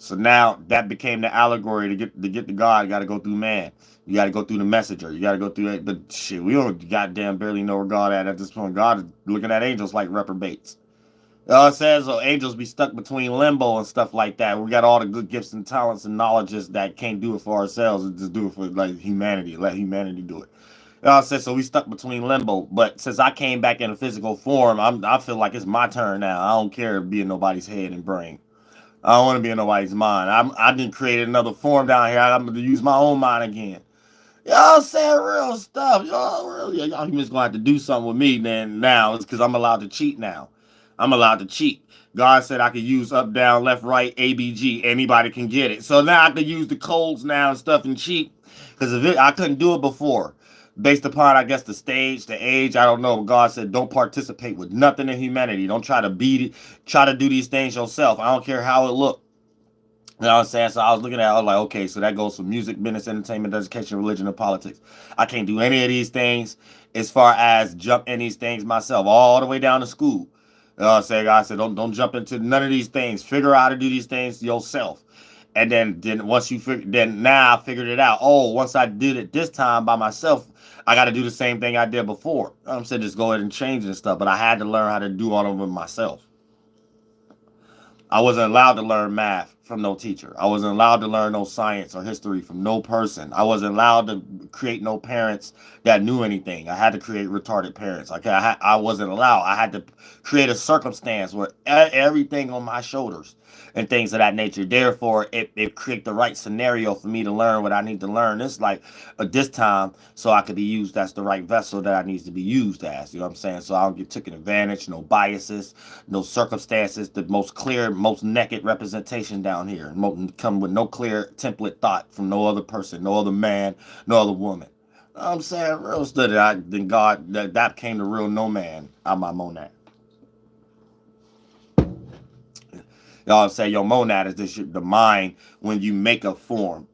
So now that became the allegory to get to God. You got to go through man. You got to go through the messenger. You got to go through it. But shit, we don't goddamn barely know where God at this point. God is looking at angels like reprobates. You know what I'm saying? So angels be stuck between limbo and stuff like that. We got all the good gifts and talents and knowledges that can't do it for ourselves and just do it for like humanity. Let humanity do it. You know what I'm saying? So we stuck between limbo. But since I came back in a physical form, I feel like it's my turn now. I don't care being nobody's head and brain. I don't want to be in nobody's mind. I didn't create another form down here. I'm going to use my own mind again. Y'all saying real stuff. Y'all humans going to have to do something with me then now. It's because I'm allowed to cheat now. I'm allowed to cheat. God said I could use up, down, left, right, ABG. Anybody can get it. So now I can use the codes now and stuff and cheat. Because I couldn't do it before. Based upon, I guess, the stage, the age, I don't know. But God said, don't participate with nothing in humanity. Don't try to beat it. Try to do these things yourself. I don't care how it look. You know what I'm saying? So I was looking at it, I was like, okay, so that goes from music, business, entertainment, education, religion, and politics. I can't do any of these things as far as jump in these things myself, all the way down to school. You know what I'm saying? God said, don't jump into none of these things. Figure out how to do these things yourself. And then once you figure, then now I figured it out. Oh, once I did it this time by myself, I got to do the same thing I did before. You know what I'm saying? Just go ahead and change and stuff. But I had to learn how to do all of them myself. I wasn't allowed to learn math from no teacher. I wasn't allowed to learn no science or history from no person. I wasn't allowed to create no parents that knew anything. I had to create retarded parents. Okay, I wasn't allowed. I had to create a circumstance where everything on my shoulders and things of that nature. Therefore, it create the right scenario for me to learn what I need to learn. It's like this time, so I could be used as the right vessel that I needs to be used as. You know what I'm saying? So I don't get taken advantage, no biases, no circumstances, the most clear, most naked representation down here. Come with no clear template thought from no other person, no other man, no other woman. You know what I'm saying? Real study. Then God, that came the real no man out of my monad. Y'all say your monad is the mind when you make a form.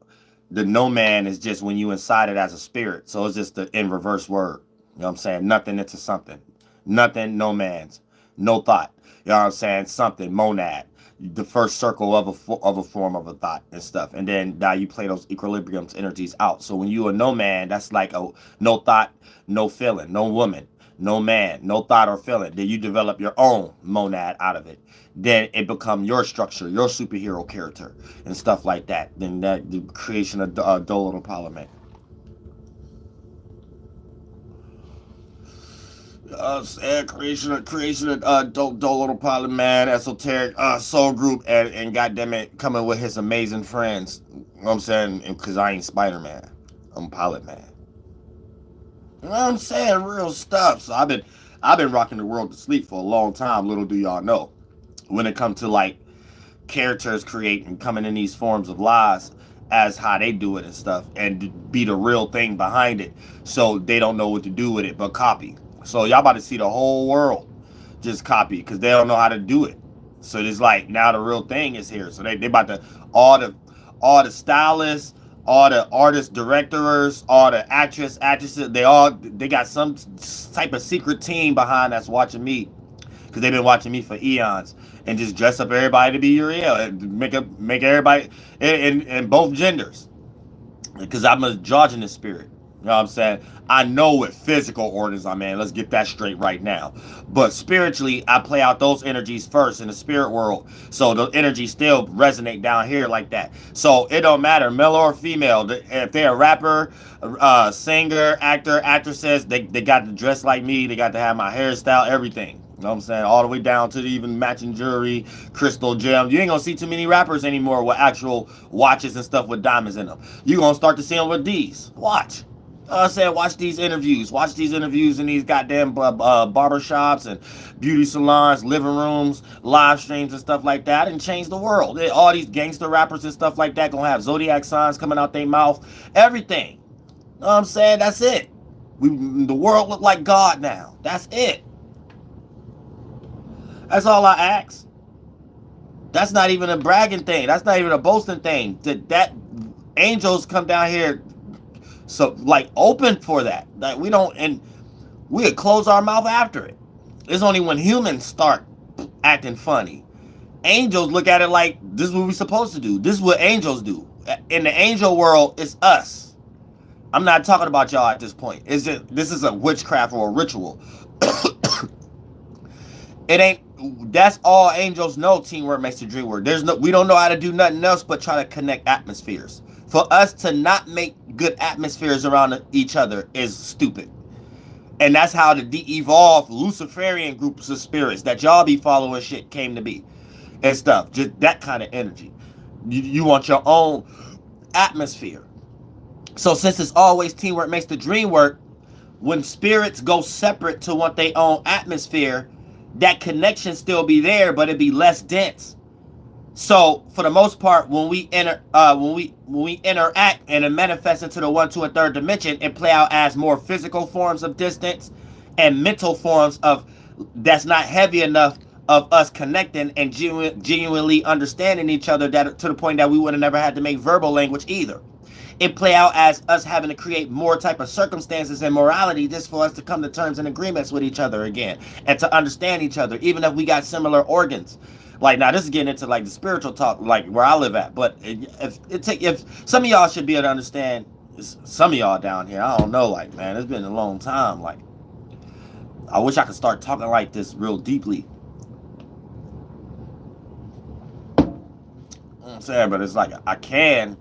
The no man is just when you inside it as a spirit. So it's just the in reverse word. You know what I'm saying? Nothing into something. Nothing, no man's. No thought. You know what I'm saying? Something, monad. The first circle of a form of a thought and stuff. And then now you play those equilibriums energies out. So when you a no man, that's like a no thought, no feeling, no woman, no man, no thought or feeling. Then you develop your own monad out of it. Then it become your structure, your superhero character and stuff like that. Then that the creation of DoelowDaPilotman. Creation of DoelowDaPilotman, Esoteric soul group, and goddamn it, coming with his amazing friends. You know what I'm saying? Because I ain't Spider-Man, I'm Pilot Man. You know what I'm saying? Real stuff. So I've been rocking the world to sleep for a long time. Little do y'all know, when it comes to like characters creating, coming in these forms of lies as how they do it and stuff, and be the real thing behind it. So they don't know what to do with it but copy. So y'all about to see the whole world just copy because they don't know how to do it. So it's like now the real thing is here. So they about to all the stylists, all the artist directors, all the actresses, they got some type of secret team behind that's watching me, because they've been watching me for eons, and just dress up everybody to be Uriel and make everybody in both genders, because I'm a androgynous spirit. You know what I'm saying? I know what physical orders I'm in. Let's get that straight right now. But spiritually, I play out those energies first in the spirit world. So the energies still resonate down here like that. So it don't matter, male or female. If they're a rapper, singer, actor, actresses, they got to dress like me. They got to have my hairstyle, everything. You know what I'm saying? All the way down to the even matching jewelry, crystal gems. You ain't gonna see too many rappers anymore with actual watches and stuff with diamonds in them. You're gonna start to see them with these. Watch. I said, watch these interviews. Watch these interviews in these goddamn barber shops and beauty salons, living rooms, live streams and stuff like that, and change the world. All these gangster rappers and stuff like that gonna have zodiac signs coming out their mouth. Everything. You know what I'm saying? That's it. The world look like God now. That's it. That's all I ask. That's not even a bragging thing. That's not even a boasting thing. That angels come down here, so like open for that. Like we don't, and we'll close our mouth after it. It's only when humans start acting funny. Angels look at it like this is what we're supposed to do. This is what angels do. In the angel world, it's us. I'm not talking about y'all at this point. This is a witchcraft or a ritual. It ain't. That's all angels know. Teamwork makes the dream work. We don't know how to do nothing else but try to connect atmospheres. For us to not make good atmospheres around each other is stupid. And that's how the de-evolved Luciferian groups of spirits that y'all be following shit came to be and stuff. Just that kind of energy. You want your own atmosphere. So since it's always teamwork makes the dream work, when spirits go separate to want their own atmosphere, that connection still be there, but it be less dense. So for the most part, when we interact and it manifests into the 1, 2, and 3rd dimension, it play out as more physical forms of distance and mental forms of that's not heavy enough of us connecting and genuinely understanding each other, that to the point that we would have never had to make verbal language either. It play out as us having to create more type of circumstances and morality just for us to come to terms and agreements with each other again and to understand each other, even if we got similar organs. Like now, this is getting into like the spiritual talk, like where I live at. But if some of y'all should be able to understand, some of y'all down here, I don't know, like man, it's been a long time. Like I wish I could start talking like this real deeply. I'm saying, but it's like I can,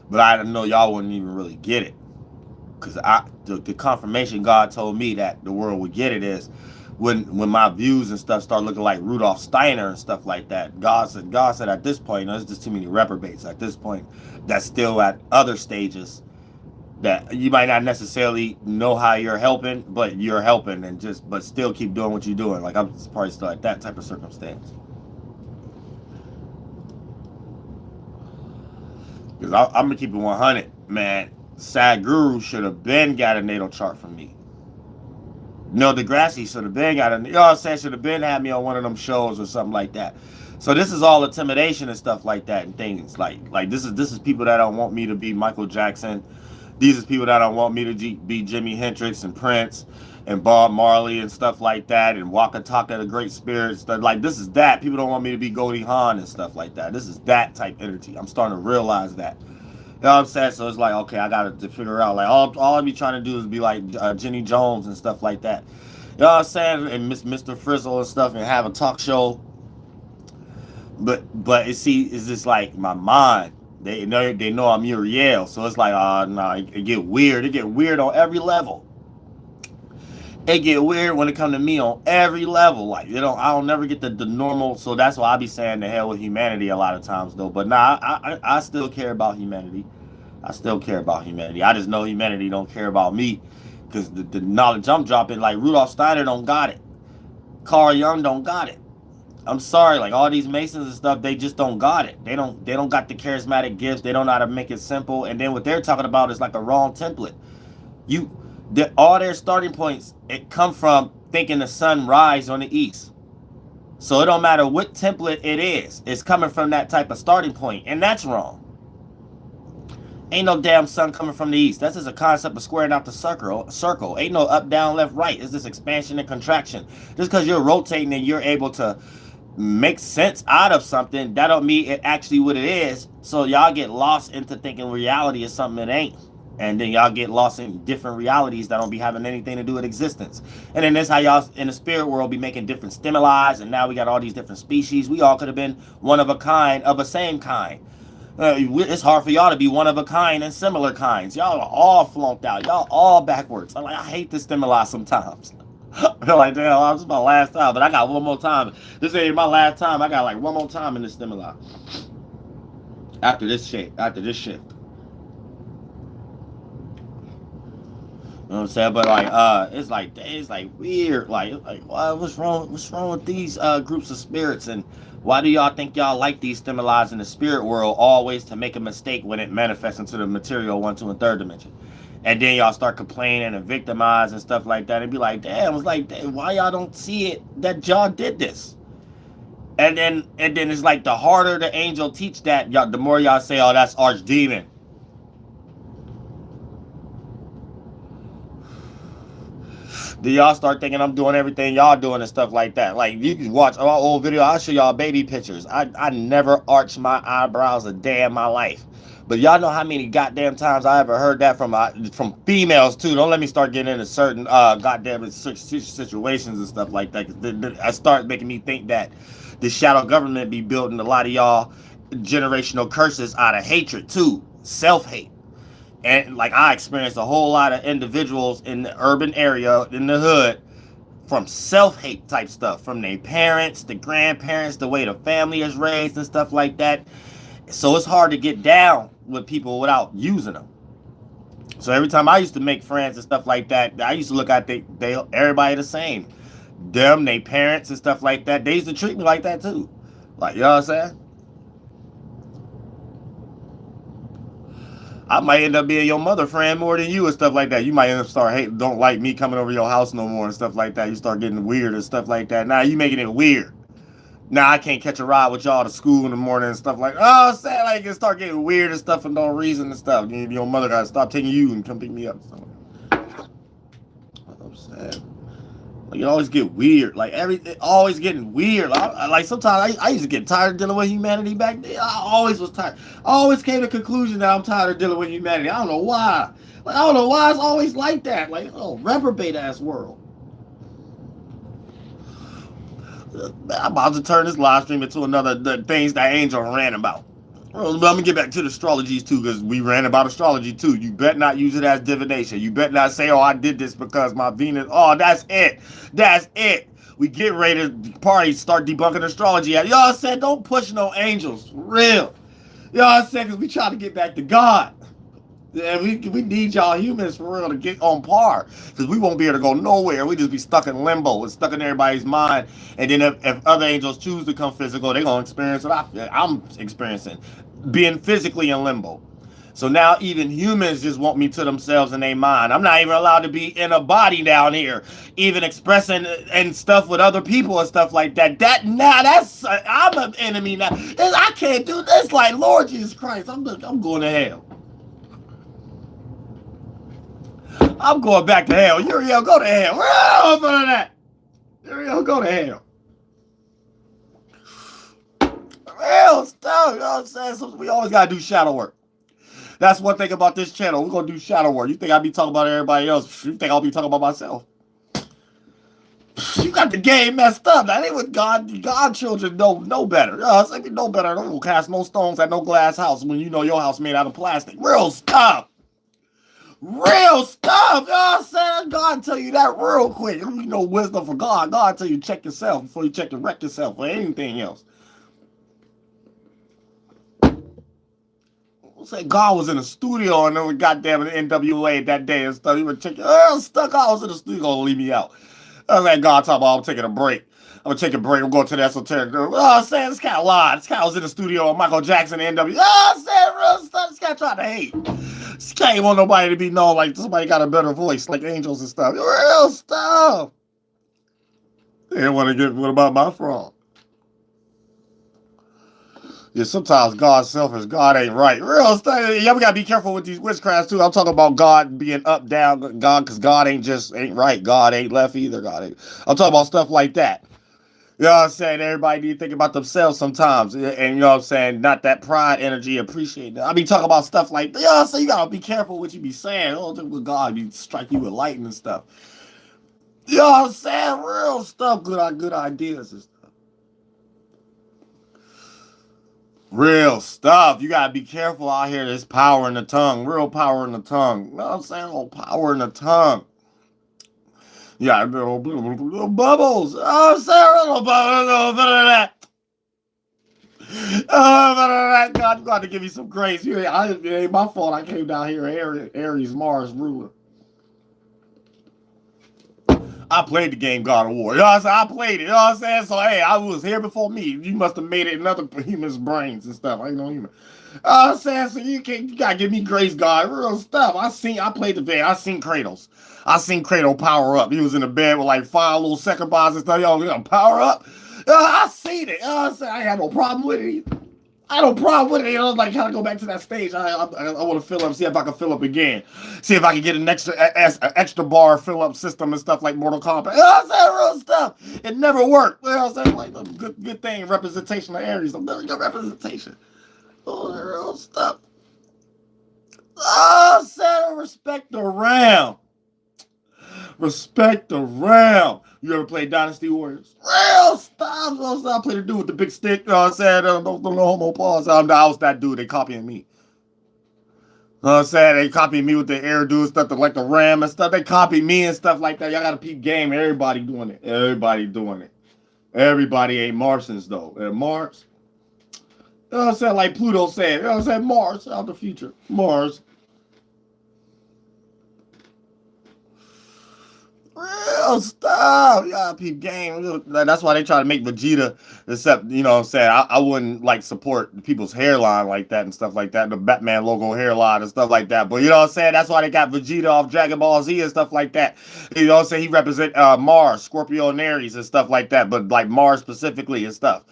but I know y'all wouldn't even really get it. Because the confirmation God told me that the world would get it is when my views and stuff start looking like Rudolf Steiner and stuff like that. God said at this point, there's just too many reprobates at this point that's still at other stages that you might not necessarily know how you're helping, but you're helping and but still keep doing what you're doing. Like I'm probably still at that type of circumstance. Because I'm gonna keep it 100, man. Sadhguru should have been got a natal chart from me. Neil deGrasse should have been got a, you know what I'm saying, should have been had me on one of them shows or something like that. So this is all intimidation and stuff like that and things like this is people that don't want me to be Michael Jackson. These is people that don't want me to be Jimi Hendrix and Prince and Bob Marley and stuff like that and Waka Taka the Great Spirits. Like this is that. People don't want me to be Goldie Hawn and stuff like that. This is that type energy. I'm starting to realize that. You know what I'm saying? So it's like, okay, I got to figure out, like, all I be trying to do is be like Jenny Jones and stuff like that. You know what I'm saying? And Mr. Frizzle and stuff and have a talk show. But it's just like my mind. They know I'm Uriel. So it's like, no, it get weird. It get weird on every level. It get weird when it come to me on every level. Like, I don't never get the normal. So that's why I be saying the hell with humanity a lot of times, though. But nah, I still care about humanity. I still care about humanity. I just know humanity don't care about me because the knowledge I'm dropping, like Rudolf Steiner don't got it. Carl Jung don't got it. I'm sorry, like all these Masons and stuff, they just don't got it. They don't got the charismatic gifts. They don't know how to make it simple. And then what they're talking about is like a wrong template. All their starting points, it come from thinking the sun rise on the east. So it don't matter what template it is. It's coming from that type of starting point, and that's wrong. Ain't no damn sun coming from the east. That's just a concept of squaring out the circle. Ain't no up, down, left, right. It's just expansion and contraction. Just because you're rotating and you're able to make sense out of something, that don't mean it actually what it is. So y'all get lost into thinking reality is something it ain't. And then y'all get lost in different realities that don't be having anything to do with existence. And then that's how y'all in the spirit world be making different stimuli. And now we got all these different species. We all could have been one of a kind of a same kind. It's hard for y'all to be one of a kind and similar kinds. Y'all are all flunked out. Y'all all backwards. I hate the stimuli sometimes. I'm like, damn, this is my last time, but I got one more time. This ain't my last time. I got like one more time in the stimuli. After this shift. You know what I'm saying? But like it's like weird. Like what's wrong with these groups of spirits, and why do y'all think y'all like these stimuli in the spirit world always to make a mistake when it manifests into the material 1, 2, and 3rd dimension? And then y'all start complaining and victimize and stuff like that and be like, damn, it's like, damn, why y'all don't see it that y'all did this? And then it's like the harder the angel teach that, y'all, the more y'all say, oh, that's archdemon. Do y'all start thinking I'm doing everything y'all doing and stuff like that? Like, you can watch our old video. I'll show y'all baby pictures. I never arched my eyebrows a day in my life. But y'all know how many goddamn times I ever heard that from females, too. Don't let me start getting into certain goddamn situations and stuff like that. I start making me think that the shadow government be building a lot of y'all generational curses out of hatred, too. Self-hate. And like I experienced a whole lot of individuals in the urban area, in the hood, from self-hate type stuff, from their parents, the grandparents, the way the family is raised and stuff like that. So it's hard to get down with people without using them. So every time I used to make friends and stuff like that, I used to look at everybody the same. Them, their parents and stuff like that. They used to treat me like that too. Like, you know what I'm saying? I might end up being your mother friend more than you and stuff like that. You might end up don't like me coming over your house no more and stuff like that. You start getting weird and stuff like that. Now you making it weird. Now I can't catch a ride with y'all to school in the morning and stuff like, oh, sad, like, it start getting weird and stuff for no reason and stuff. Your mother gotta stop taking you and come pick me up. So, I'm sad. Like, it always get weird. Like, everything always getting weird. Like sometimes I used to get tired of dealing with humanity back then. I always was tired. I always came to the conclusion that I'm tired of dealing with humanity. I don't know why. Like, I don't know why it's always like that. Like, oh, reprobate ass world. I'm about to turn this live stream into another the things that Angel ran about. Well, I'm gonna get back to the astrologies too, because we ran about astrology too. You bet not use it as divination. You bet not say, "Oh, I did this because my Venus." Oh, that's it. That's it. We get ready to party, start debunking astrology. Y'all said don't push no angels, for real. Y'all said because we try to get back to God. Yeah, we need y'all humans for real to get on par, because we won't be able to go nowhere. We just be stuck in limbo. It's stuck in everybody's mind. And then if other angels choose to come physical, they're gonna experience what I'm experiencing, being physically in limbo. So now even humans just want me to themselves in their mind. I'm not even allowed to be in a body down here, even expressing and stuff with other people and stuff like that. That now that's I'm an enemy now. I can't do this. Like Lord Jesus Christ, I'm going to hell. I'm going back to hell. Uriel, go to hell. Where for that? Uriel, go to hell. Real stuff. You know what I'm saying? So we always gotta do shadow work. That's one thing about this channel. We're gonna do shadow work. You think I'll be talking about everybody else? You think I'll be talking about myself? You got the game messed up. That ain't what God children know better. You know, if you know better, don't cast no stones at no glass house when you know your house made out of plastic. Real stuff. Real stuff. You know what I'm saying? God tell you that real quick. You know wisdom for God. God tell you check yourself before you check and wreck yourself or anything else. Say God was in the studio and then we goddamn in NWA that day and stuff. He was checking. Stuck. I was in the studio. Gonna leave me out. I was like, God talking about I'm taking a break. I'm gonna take a break. I'm going to the esoteric girl. I'm saying this cat lied. This cat was in the studio with Michael Jackson and NWA. I'm saying real stuff. This cat tried to hate. This cat ain't want nobody to be known like somebody got a better voice like angels and stuff. Real stuff. They didn't want to get what about my fraud. Yeah, sometimes God's selfish. God ain't right. Real stuff. Yeah, we gotta be careful with these witchcrafts too. I'm talking about God being up, down, God, because God ain't right. God ain't left either. God ain't. I'm talking about stuff like that. You know what I'm saying? Everybody need to think about themselves sometimes. And you know what I'm saying? Not that pride energy, appreciate that. I be talking about stuff like, you know what I'm saying? You gotta be careful what you be saying. Oh, with God, be strike you with lightning and stuff. You know what I'm saying? Real stuff, good ideas and stuff. Real stuff. You gotta be careful out here. There's power in the tongue. Real power in the tongue. You know what I'm saying? Oh, power in the tongue. Yeah, little bubbles. Oh, I'm saying little bubbles. Oh, God, you got to give me some grace. It ain't my fault. I came down here, Aries, Mars ruler. I played the game God of War. You know what I'm saying? I played it. You know what I'm saying? So, hey, I was here before me. You must have made it in other humans' brains and stuff. I ain't no human. I'm saying, so you gotta give me grace, God. Real stuff. I played the bed. I seen Kratos. I seen Kratos power up. He was in the bed with like 5 little second bombs and stuff. Yo, you gonna power up? I seen it. You know what I'm saying? I had no problem with it. I had no problem with it. You know, like trying to go back to that stage. I want to fill up, see if I can fill up again. See if I can get an extra bar fill up system and stuff like Mortal Kombat. You know what I'm saying? Real stuff. It never worked. You know what I'm saying? Like good thing, representation of Aries. A very good representation. Oh, real stuff. Oh, Sarah, respect the round. Respect the round. You ever played Dynasty Warriors? Real stuff. I play the dude with the big stick. You know what I'm saying? No homo pause. I was that dude. They copying me. You know what I'm saying? They copy me with the air dude stuff, like the Ram and stuff. They copy me and stuff like that. Y'all got to peep game. Everybody doing it. Everybody doing it. Everybody ain't Martians, though. They're Mars. You know what I'm saying? Like Pluto said. You know what I'm saying? Mars. Out the future. Mars. Real stuff. Yeah, peep game. That's why they try to make Vegeta, except, you know what I'm saying, I wouldn't like support people's hairline like that and stuff like that, the Batman logo hairline and stuff like that. But you know what I'm saying? That's why they got Vegeta off Dragon Ball Z and stuff like that. You know what I'm saying? He represent Mars, Scorpio and Aries and stuff like that, but like Mars specifically and stuff.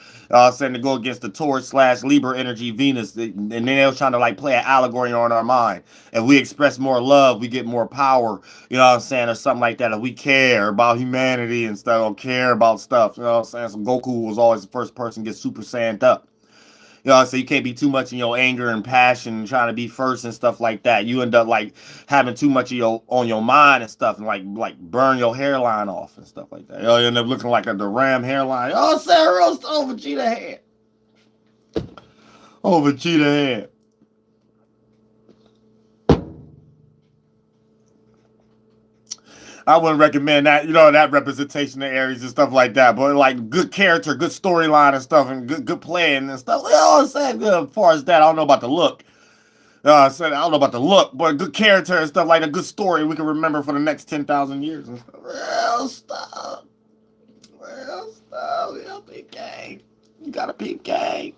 Saying to go against the Taurus/Libra energy, Venus, and then they was trying to like play an allegory on our mind. If we express more love, we get more power. You know what I'm saying, or something like that. If we care about humanity and stuff, or care about stuff. You know what I'm saying? So Goku was always the first person to get Super Saiyan up. You know what I'm saying? You can't be too much in your anger and passion and trying to be first and stuff like that. You end up like having too much of on your mind and stuff, and like burn your hairline off and stuff like that. You end up looking like the Ram hairline. Oh, Sarah Rose over Vegeta head. over cheetah head. I wouldn't recommend that, that representation of Aries and stuff like that. But like good character, good storyline and stuff, and good playing and stuff. I'm saying as far as that, I don't know about the look. I don't know about the look, but good character and stuff like a good story we can remember for the next 10,000 years and stuff. Real stuff. Real stuff. Yeah, peep game. You gotta peep game.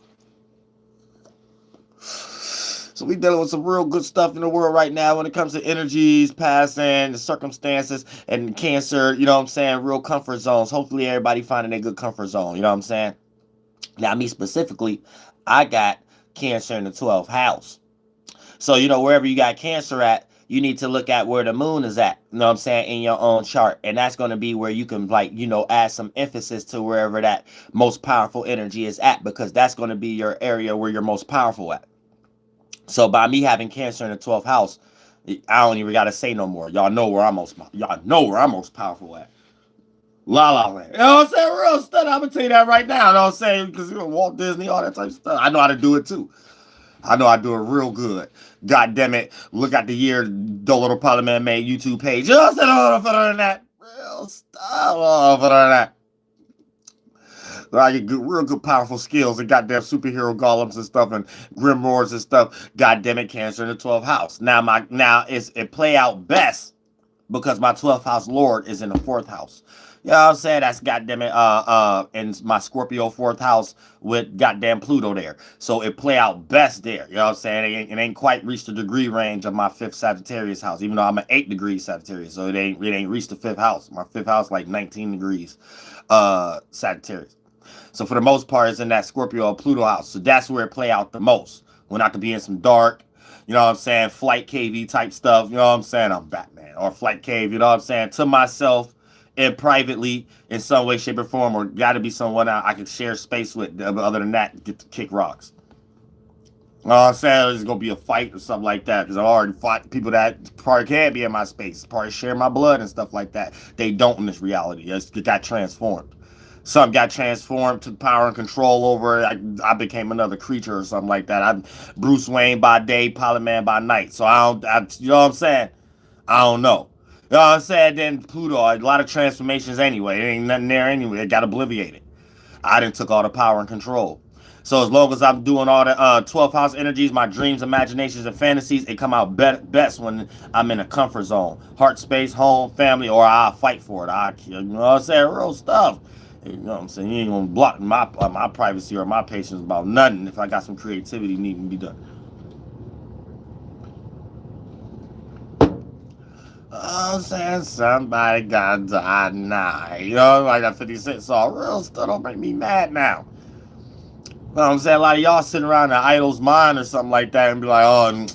So we dealing with some real good stuff in the world right now when it comes to energies, passing, the circumstances, and Cancer, real comfort zones. Hopefully everybody finding a good comfort zone, Now, me specifically, I got Cancer in the 12th house. So, wherever you got Cancer at, you need to look at where the moon is at, in your own chart. And that's going to be where you can, add some emphasis to wherever that most powerful energy is at, because that's going to be your area where you're most powerful at. So by me having Cancer in the 12th house, I don't even got to say no more. Y'all know where I'm most powerful at. La La Land. You know what I'm saying? Real stuff. I'm going to tell you that right now. You know what I'm saying? Because, Walt Disney, all that type of stuff. I know how to do it, too. I know I do it real good. God damn it. Look at the year DoelowDaPilotman made YouTube page. You know what I'm saying? All better than that. Real stuff. All better than that. I get real good, powerful skills and goddamn superhero golems and stuff and grimoires and stuff. Goddamn it, Cancer in the 12th house. Now it play out best because my 12th house Lord is in the 4th house. You know what I'm saying? That's goddamn it, in my Scorpio 4th house with goddamn Pluto there. So it play out best there. You know what I'm saying? It ain't quite reached the degree range of my 5th Sagittarius house, even though I'm an 8 degree Sagittarius. So it ain't reached the 5th house. My 5th house like 19 degrees Sagittarius. So for the most part, it's in that Scorpio or Pluto house. So that's where it play out the most. When I could be in some dark, flight KV type stuff. You know what I'm saying? I'm Batman. Or flight cave, you know what I'm saying? To myself and privately in some way, shape, or form. Or got to be someone I can share space with. Other than that, get to kick rocks. You know what I'm saying? There's going to be a fight or something like that. Because I've already fought people that probably can't be in my space. Probably share my blood and stuff like that. They don't in this reality. It got transformed. Some got transformed to power and control over it. I became another creature or something like that. I'm Bruce Wayne by day, Pilotman by night. So you know what I'm saying? I don't know. You know what I'm saying? Then Pluto, a lot of transformations anyway. There ain't nothing there anyway. It got obliterated. I done took all the power and control. So as long as I'm doing all the 12th house energies, my dreams, imaginations, and fantasies, it come out best when I'm in a comfort zone. Heart space, home, family, or I'll fight for it. You know what I'm saying? Real stuff. You know what I'm saying? You ain't gonna block my privacy or my patience about nothing if I got some creativity needing to be done. I'm saying somebody got die now. You know, like that 50 Cent song. Real stuff don't make me mad now. You know what I'm saying? A lot of y'all sitting around the idol's mind or something like that and be like, oh,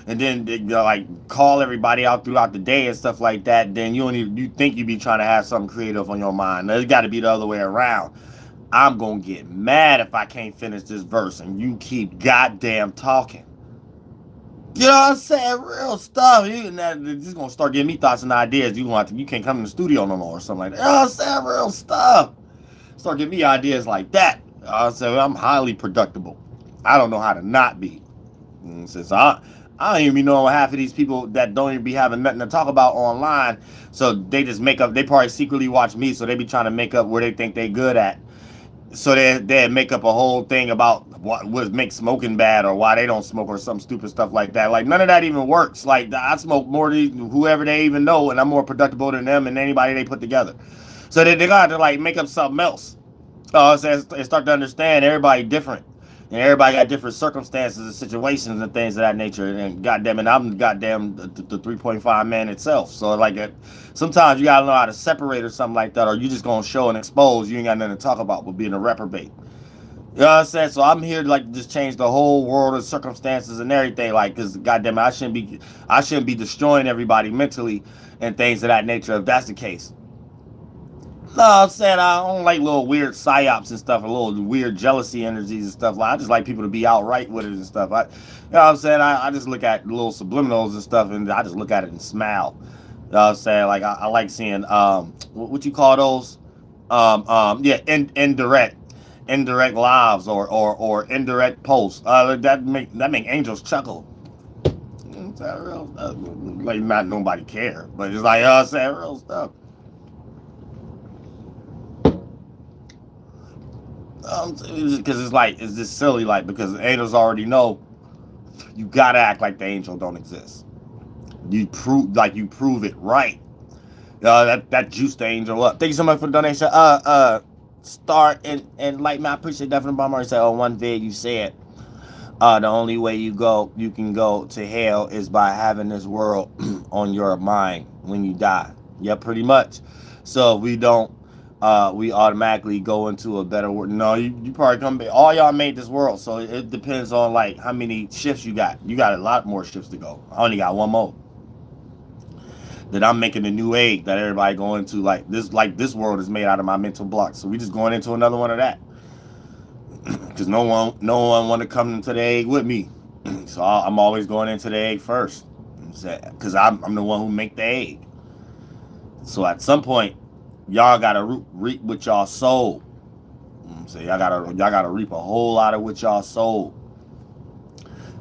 and then they call everybody out throughout the day and stuff like that. Then you think you be trying to have something creative on your mind. It's got to be the other way around. I'm gonna get mad if I can't finish this verse and you keep goddamn talking. You know what I'm saying? Real stuff. This gonna start giving me thoughts and ideas. You can't come in the studio no more or something like that. You know what I'm saying? Real stuff. Start giving me ideas like that. You know what I'm saying? I'm highly productive. I don't know how to not be. Since I don't even know half of these people that don't even be having nothing to talk about online. So they just make up. They probably secretly watch me. So they be trying to make up where they think they good at. So they make up a whole thing about what makes smoking bad or why they don't smoke or some stupid stuff like that. Like none of that even works. Like I smoke more than whoever they even know, and I'm more productive than them and anybody they put together. So they got to make up something else. So and start to understand everybody different. And everybody got different circumstances and situations and things of that nature. And goddamn it, I'm goddamn the 3.5 man itself. So sometimes you gotta know how to separate or something like that, or you just gonna show and expose. You ain't got nothing to talk about but being a reprobate. You know what I'm saying? So I'm here to just change the whole world of circumstances and everything. Cause goddamn it, I shouldn't be destroying everybody mentally and things of that nature if that's the case. No, I'm saying I don't like little weird psyops and stuff, and little weird jealousy energies and stuff. I just like people to be outright with it and stuff. You know what I'm saying? I just look at little subliminals and stuff, and I just look at it and smile. You know what I'm saying? I like seeing what you call those? Indirect. indirect lives or indirect posts. That make angels chuckle. Is that real stuff? Like not nobody care, but it's like us saying real stuff. Because it's like it's just silly, like because angels already know you gotta act like the angel don't exist. You prove it right. That juiced the angel up. Thank you so much for the donation. Start and like man, I appreciate that from the bomber. Said on one vid you said the only way you can go to hell is by having this world on your mind when you die. Yeah, pretty much. So we don't we automatically go into a better world. No, you probably come back. All y'all made this world, so it depends on like how many shifts you got. You got a lot more shifts to go. I only got one more. That I'm making a new egg that everybody going to like this world is made out of my mental blocks. So we just going into another one of that. Because no one want to come into the egg with me. So I'm always going into the egg first. Because I'm the one who make the egg. So at some point, y'all gotta reap with y'all soul. So y'all gotta reap a whole lot of with y'all soul.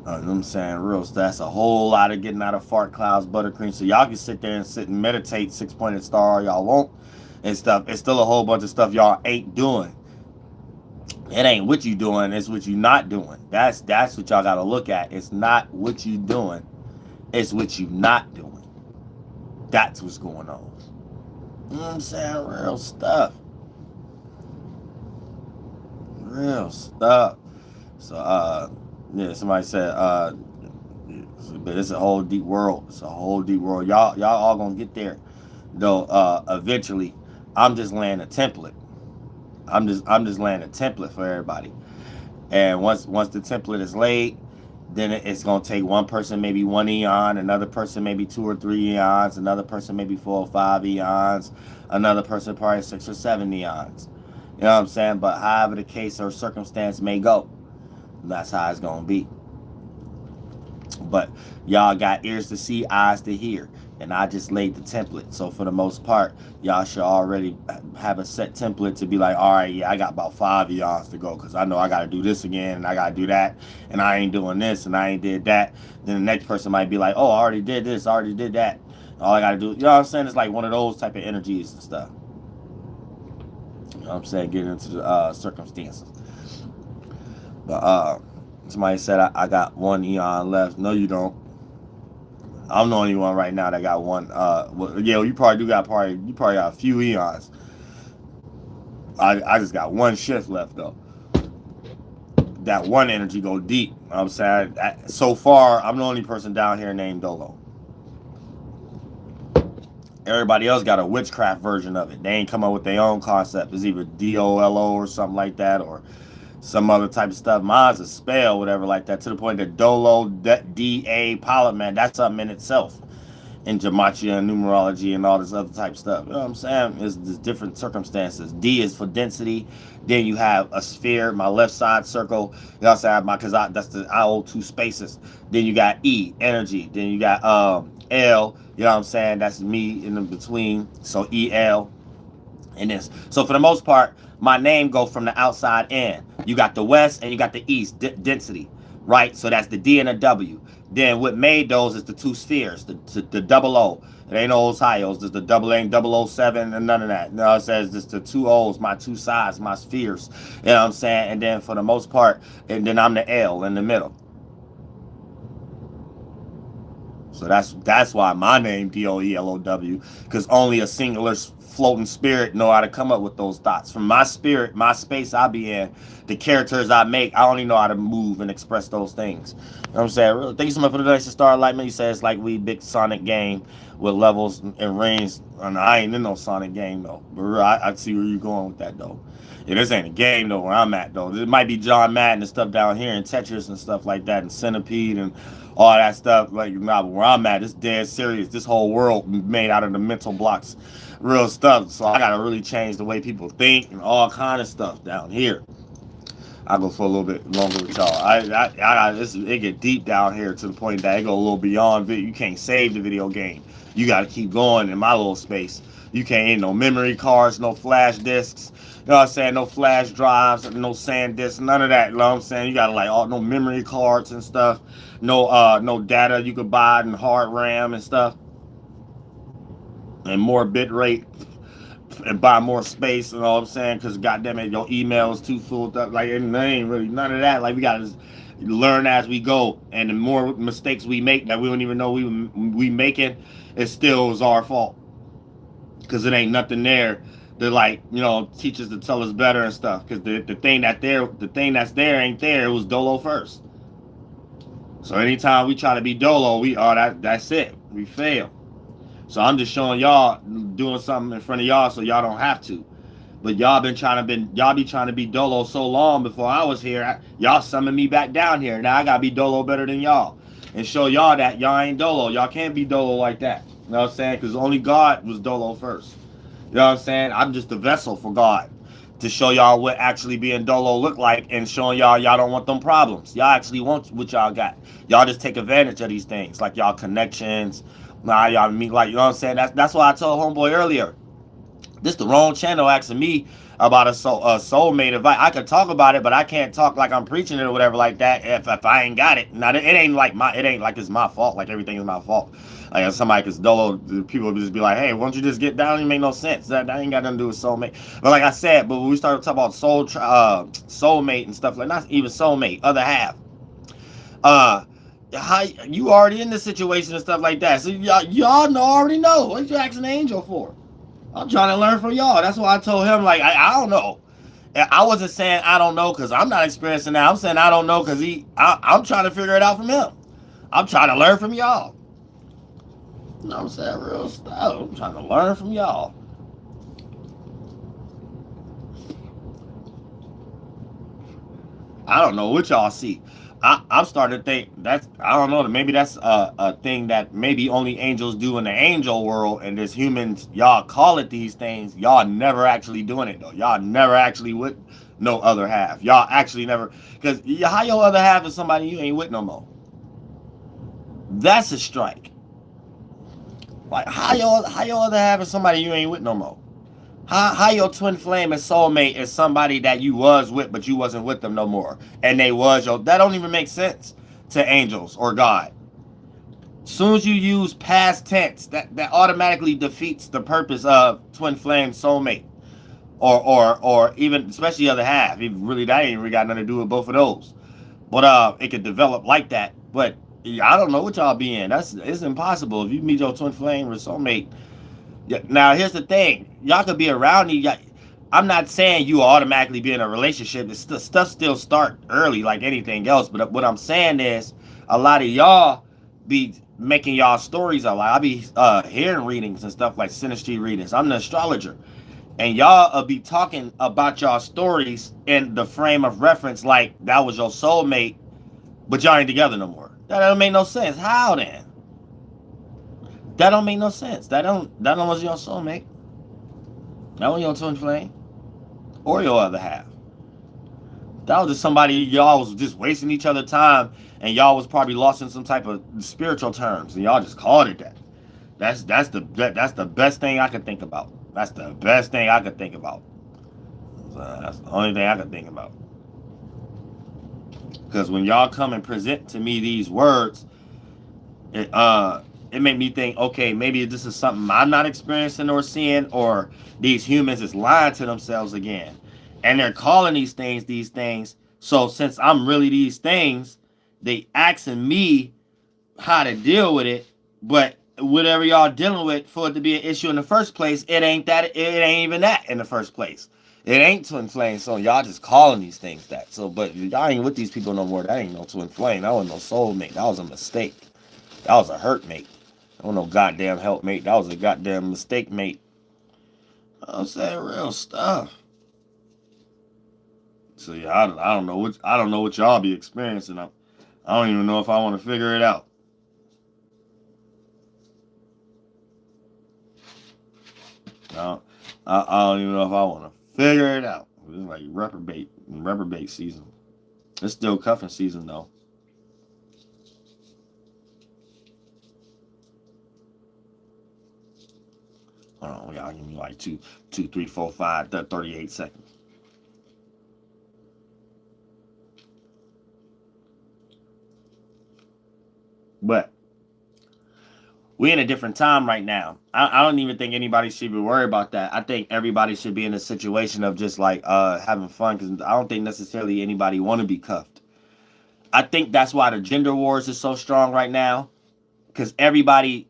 You know what I'm saying? Real. That's a whole lot of getting out of fart clouds, buttercream. So y'all can sit there and sit and meditate, 6-pointed star, y'all won't, and stuff. It's still a whole bunch of stuff y'all ain't doing. It ain't what you doing, it's what you not doing. That's what y'all gotta look at. It's not what you doing, it's what you not doing. That's what's going on. You know what I'm saying? Real stuff. Real stuff. So yeah, somebody said but it's a whole deep world. It's a whole deep world. Y'all all gonna get there. Though eventually I'm just laying a template. I'm just laying a template for everybody. And once the template is laid, then it's gonna take one person maybe 1 eon, another person maybe 2 or 3 eons, another person maybe 4 or 5 eons, another person probably 6 or 7 eons. You know what I'm saying? But however the case or circumstance may go, that's how it's gonna be. But y'all got ears to see, eyes to hear, and I just laid the template. So for the most part, y'all should already have a set template to be like, all right, yeah, I got about 5 eons to go because I know I got to do this again and I got to do that, and I ain't doing this and I ain't did that. Then the next person might be like, oh, I already did this, I already did that. All I got to do, you know what I'm saying? It's like one of those type of energies and stuff. You know what I'm saying? Getting into the circumstances. But somebody said I got 1 eon left. No, you don't. I'm the only one right now that got one. Well, yeah, you probably got a few eons. I just got 1 shift left though. That one energy go deep. You know what I'm saying? So far, I'm the only person down here named Dolo. Everybody else got a witchcraft version of it. They ain't come up with their own concept. It's either DOLO or something like that, or some other type of stuff. Mine's a spell, whatever like that, to the point that DoelowDaPilotman, that's something in itself. In gematria and numerology and all this other type of stuff. You know what I'm saying? It's different circumstances. D is for density. Then you have a sphere, my left side circle. You know what I'm saying? That's the I hold 2 spaces. Then you got E, energy. Then you got L, you know what I'm saying? That's me in the between. So EL and this. So for the most part, my name goes from the outside in. You got the west and you got the east, density, right? So that's the D and the W. Then what made those is the 2 spheres, the double O. It ain't no Ohio's, there's the double ain't 007 and none of that. No, it says just the 2 O's, my 2 sides, my spheres. You know what I'm saying? And then for the most part, and then I'm the L in the middle. So that's why my name DOELOW, because only a singular floating spirit know how to come up with those thoughts. From my spirit, my space I be in, the characters I make, I only know how to move and express those things. You know what I'm saying? Really, thank you so much for the donation, Starlightman. You said it's like we big Sonic game with levels and rings. And I ain't in no Sonic game though. But I see where you're going with that though. Yeah, this ain't a game though where I'm at though. It might be John Madden and stuff down here and Tetris and stuff like that and Centipede and all that stuff. Like, nah, where I'm at, it's dead serious. This whole world made out of the mental blocks, real stuff. So I gotta really change the way people think and all kind of stuff down here. I'll go for a little bit longer with y'all. It get deep down here to the point that it go a little beyond. You can't save the video game. You got to keep going in my little space. You can't ain't no memory cards, no flash discs. You know what I'm saying? No flash drives, no sand discs, none of that. You know what I'm saying? You got to like all no memory cards and stuff. No data you could buy and hard RAM and stuff, and more bit rate and buy more space. You know what I'm saying? Because goddamn it, your email is too full up. Like, it ain't really none of that. Like, we gotta learn as we go, and the more mistakes we make that we don't even know we making, it still is our fault because it ain't nothing there to like teach us to tell us better and stuff. Because the thing that's there ain't there. It was Dolo first. So anytime we try to be Dolo, that's it. We fail. So I'm just showing y'all doing something in front of y'all so y'all don't have to. But y'all be trying to be Dolo so long before I was here. Y'all summoned me back down here. Now I gotta be Dolo better than y'all and show y'all that y'all ain't Dolo. Y'all can't be Dolo like that. You know what I'm saying? Because only God was Dolo first. You know what I'm saying? I'm just a vessel for God to show y'all what actually being Dolo look like and showing y'all don't want them problems. Y'all actually want what y'all got. Y'all just take advantage of these things like y'all connections. Nah, y'all meet like you know what I'm saying. That's why I told homeboy earlier. This the wrong channel asking me about a soulmate advice. I could talk about it, but I can't talk like I'm preaching it or whatever like that if I ain't got it. Now it ain't like it's my fault. Like everything is my fault. Like if somebody cause Dolo, people would just be like, hey, why don't you just get down? It make no sense. That ain't got nothing to do with soulmate. But like I said, but when we started talking about soulmate and stuff like not even soulmate, other half. How you already in this situation and stuff like that. So y'all already know. What you asking an angel for? I'm trying to learn from y'all. That's why I told him, like, I don't know. I wasn't saying I don't know because I'm not experiencing that. I'm saying I don't know because I'm trying to figure it out from him. I'm trying to learn from y'all. You know what I'm saying? Real stuff. I'm trying to learn from y'all. I don't know what y'all see. I'm starting to think I don't know, maybe that's a thing that maybe only angels do in the angel world, and as humans, y'all call it these things. Y'all never actually doing it though. Y'all never actually with no other half. Y'all actually never, because how your other half is somebody you ain't with no more. That's a strike. Like how your other half is somebody you ain't with no more. How your twin flame and soulmate is somebody that you was with, but you wasn't with them no more, and they was your. That don't even make sense to angels or God. Soon as you use past tense, that automatically defeats the purpose of twin flame soulmate, or even especially the other half. Even really, that ain't really got nothing to do with both of those. But it could develop like that. But I don't know what y'all be in. It's impossible if you meet your twin flame or soulmate. Yeah, now here's the thing. Y'all could be around you. I'm not saying you automatically be in a relationship. Stuff still start early like anything else. But what I'm saying is a lot of y'all be making y'all stories a lot. I be hearing readings and stuff like synastry readings. I'm an astrologer. And y'all be talking about y'all stories in the frame of reference like that was your soulmate, but y'all ain't together no more. That don't make no sense. How then? That don't make no sense. That was your soulmate. That was your twin flame. Or your other half. That was just somebody y'all was just wasting each other time, and y'all was probably lost in some type of spiritual terms, and y'all just called it that. That's the best thing I could think about. That's the best thing I could think about. That's the only thing I could think about. Because when y'all come and present to me these words, it made me think, okay, maybe this is something I'm not experiencing or seeing, or these humans is lying to themselves again. And they're calling these things. So since I'm really these things, they asking me how to deal with it. But whatever y'all dealing with, for it to be an issue in the first place, it ain't even that in the first place. It ain't twin flame, so y'all just calling these things that. So, but y'all ain't with these people no more. That ain't no twin flame. That was no soulmate. That was a mistake. That was a hurt mate. That was no goddamn help mate. That was a goddamn mistake mate. I'm saying real stuff. So yeah, I don't know what y'all be experiencing. I don't even know if I want to figure it out. I don't even know if I want to figure it out. It's like reprobate season. It's still cuffing season though. Hold on, y'all give me like 38 seconds. But we're in a different time right now. I don't even think anybody should be worried about that. I think everybody should be in a situation of just like having fun, because I don't think necessarily anybody want to be cuffed. I think that's why the gender wars is so strong right now, because everybody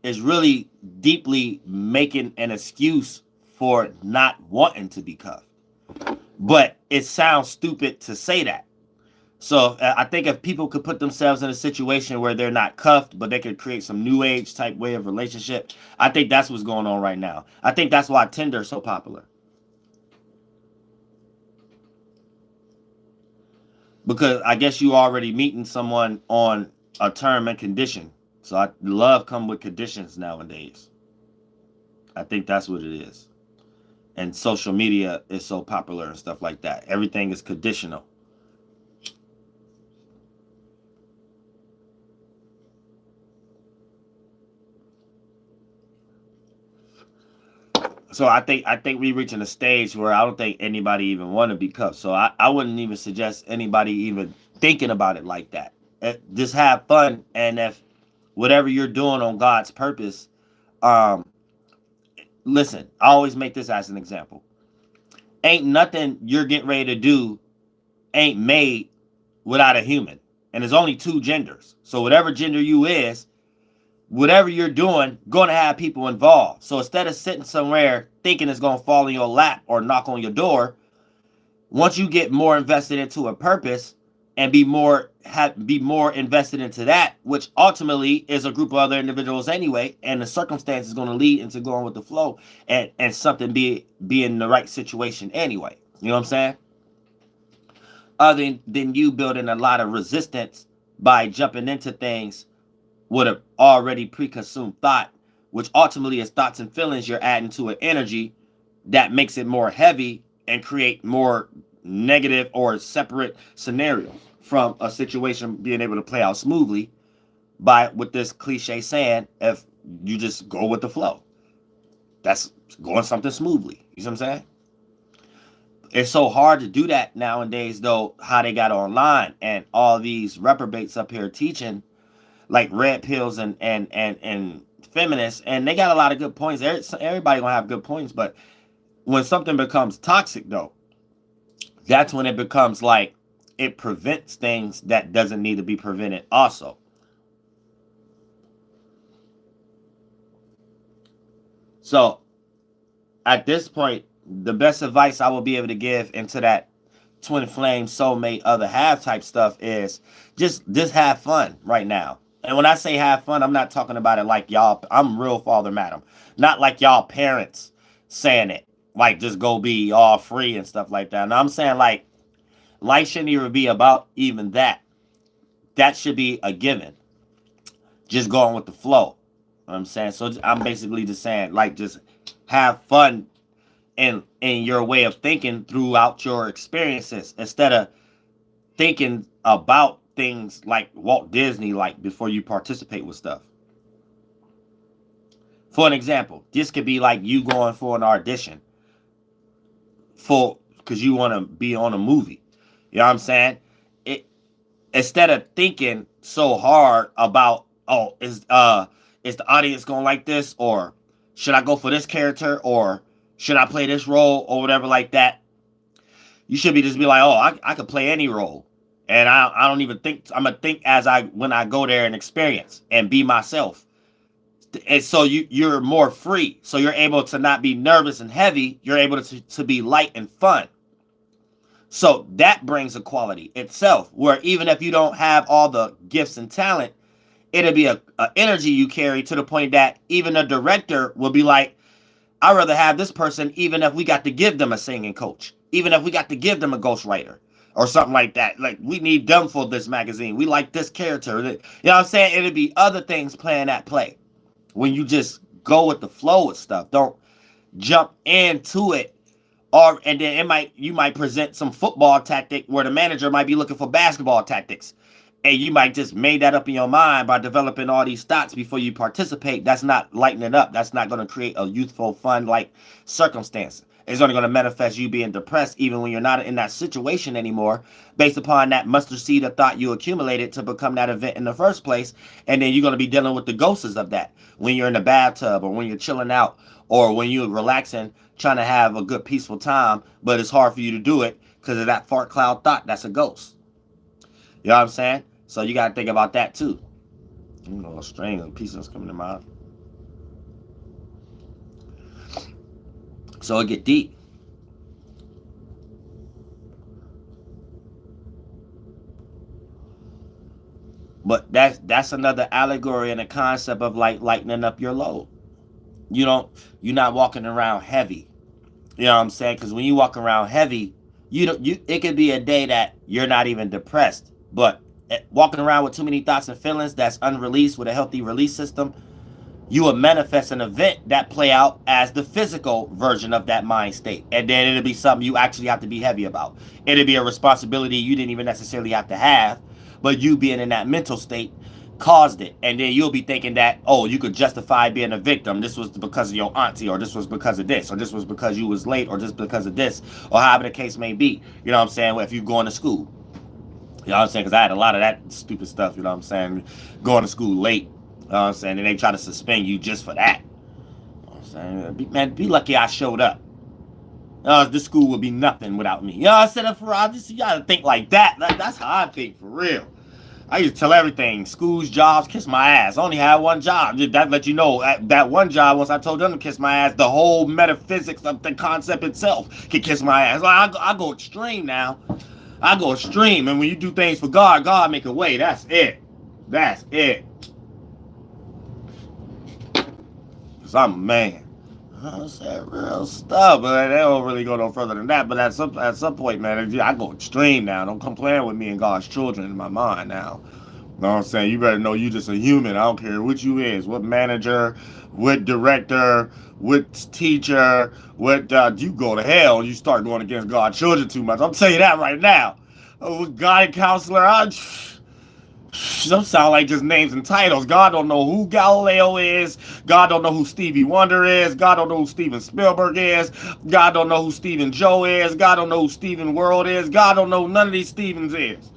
is really deeply making an excuse for not wanting to be cuffed. But it sounds stupid to say that. So I think if people could put themselves in a situation where they're not cuffed, but they could create some new age type way of relationship, I think that's what's going on right now. I think that's why Tinder is so popular. Because I guess you already meeting someone on a term and condition. So love come with conditions nowadays. I think that's what it is. And social media is so popular and stuff like that. Everything is conditional. So I think we reaching a stage where I don't think anybody even want to be cuffed. So I wouldn't even suggest anybody even thinking about it like that. Just have fun, and if whatever you're doing on God's purpose, um, listen. I always make this as an example. Ain't nothing you're getting ready to do ain't made without a human, and there's only two genders. So whatever gender you is, whatever you're doing, going to have people involved. So instead of sitting somewhere thinking it's going to fall in your lap or knock on your door, once you get more invested into a purpose and be more invested into that, which ultimately is a group of other individuals anyway, and the circumstance is going to lead into going with the flow, and something be in the right situation anyway. You know what I'm saying? Other than you building a lot of resistance by jumping into things with an already preconceived thought, which ultimately is thoughts and feelings you're adding to an energy that makes it more heavy and create more negative or separate scenarios from a situation being able to play out smoothly by, with this cliche saying, if you just go with the flow. That's going something smoothly. You see what I'm saying? It's so hard to do that nowadays, though, how they got online and all these reprobates up here teaching like red pills and feminists, and they got a lot of good points. Everybody gonna have good points, but when something becomes toxic, though, that's when it becomes like it prevents things that doesn't need to be prevented also. So at this point, the best advice I will be able to give into that twin flame soulmate other half type stuff is just have fun right now. And when I say have fun, I'm not talking about it like y'all, I'm real father madam, not like y'all parents saying it like just go be all free and stuff like that. And I'm saying like life shouldn't even be about even that. That should be a given. Just going with the flow. You know what I'm saying? So I'm basically just saying like just have fun in your way of thinking throughout your experiences, instead of thinking about things like Walt Disney like before you participate with stuff. For an example, this could be like you going for an audition for because you want to be on a movie. You know what I'm saying? It Instead of thinking so hard about, oh, is the audience gonna like this, or should I go for this character, or should I play this role, or whatever like that. You should be just be like, oh, I could play any role, and I don't even think I'm gonna think as when I go there and experience and be myself. And so you're more free, so you're able to not be nervous and heavy. You're able to be light and fun. So that brings a quality itself, where even if you don't have all the gifts and talent, it'll be a energy you carry to the point that even a director will be like, I'd rather have this person, even if we got to give them a singing coach, even if we got to give them a ghostwriter or something like that. Like, we need them for this magazine. We like this character. You know what I'm saying? It'll be other things playing at play when you just go with the flow of stuff. Don't jump into it And then you might present some football tactic where the manager might be looking for basketball tactics. And you might just made that up in your mind by developing all these thoughts before you participate. That's not lightening up. That's not going to create a youthful, fun like circumstance. It's only going to manifest you being depressed even when you're not in that situation anymore, based upon that mustard seed of thought you accumulated to become that event in the first place. And then you're going to be dealing with the ghosts of that when you're in the bathtub or when you're chilling out or when you're relaxing, trying to have a good peaceful time, but it's hard for you to do it because of that fart cloud thought. That's a ghost. You know what I'm saying? So you got to think about that too. You know, a string of pieces coming to mind. So it get deep. But that's another allegory and a concept of like lightening up your load. You're not walking around heavy. You know what I'm saying? Because when you walk around heavy, it could be a day that you're not even depressed, but walking around with too many thoughts and feelings that's unreleased with a healthy release system, you will manifest an event that play out as the physical version of that mind state. And then it'll be something you actually have to be heavy about. It'll be a responsibility you didn't even necessarily have to have, but you being in that mental state caused it. And then you'll be thinking that, oh, you could justify being a victim. This was because of your auntie, or this was because of this, or this was because you was late, or just because of this, or however the case may be. You know what I'm saying? If you're going to school. You know what I'm saying? Because I had a lot of that stupid stuff, you know what I'm saying? Going to school late, you know what I'm saying? And they try to suspend you just for that. You know what I'm saying? Be lucky I showed up. This school would be nothing without me. You know what I'm saying? You got to think like that. That's how I think, for real. I used to tell everything. Schools, jobs, kiss my ass. I only had one job. That let you know, that one job, once I told them to kiss my ass, the whole metaphysics of the concept itself could kiss my ass. I go extreme now. I go extreme, and when you do things for God, God make a way. That's it. That's it. Cause I'm a man. That's that real stuff, but they don't really go no further than that. But at some point, man, I go extreme now. Don't come playing with me and God's children in my mind now. You know what I'm saying? You better know you just a human. I don't care what you is, what manager, what director, what teacher, what you go to hell. You start going against God's children too much. I'm telling you that right now. With guided counselor, some sound like just names and titles. God don't know who Galileo is. God don't know who Stevie Wonder is. God don't know who Steven Spielberg is. God don't know who Stephen Joe is. God don't know who Steven World is. God don't know who none of these Stevens is.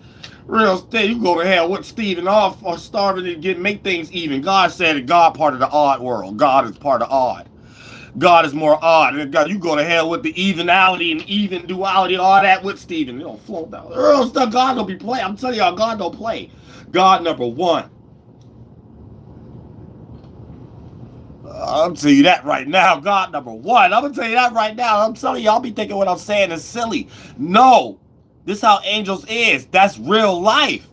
Real estate, you go to hell. What Stephen off or starving to make things even? God said that God part of the odd world. God is part of odd. God is more odd. God, you go to hell with the evenality and even duality, all that with Stephen. You don't float down. Real stuff, God don't be playing. I'm telling y'all, God don't play. God number one. I'm telling you that right now. God number one. I'm going to tell you that right now. I'm telling y'all, be thinking what I'm saying is silly. No. This is how angels is. That's real life.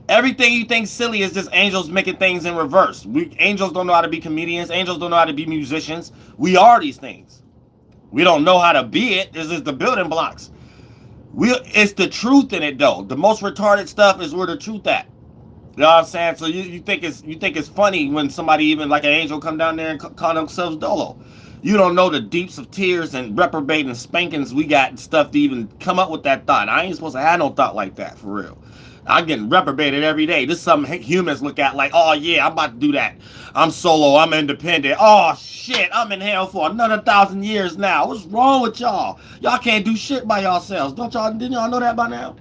Everything you think silly is just angels making things in reverse. Angels don't know how to be comedians. Angels don't know how to be musicians. We are these things. We don't know how to be it. This is the building blocks. It's the truth in it, though. The most retarded stuff is where the truth at. You know what I'm saying? So you think it's funny when somebody, even like an angel, come down there and call themselves Dolo. You don't know the deeps of tears and reprobate and spankings we got and stuff to even come up with that thought. I ain't supposed to have no thought like that, for real. I'm getting reprobated every day. This is something humans look at like, oh yeah, I'm about to do that. I'm solo, I'm independent. Oh shit, I'm in hell for another 1,000 years now. What's wrong with y'all? Y'all can't do shit by yourselves. Didn't y'all know that by now?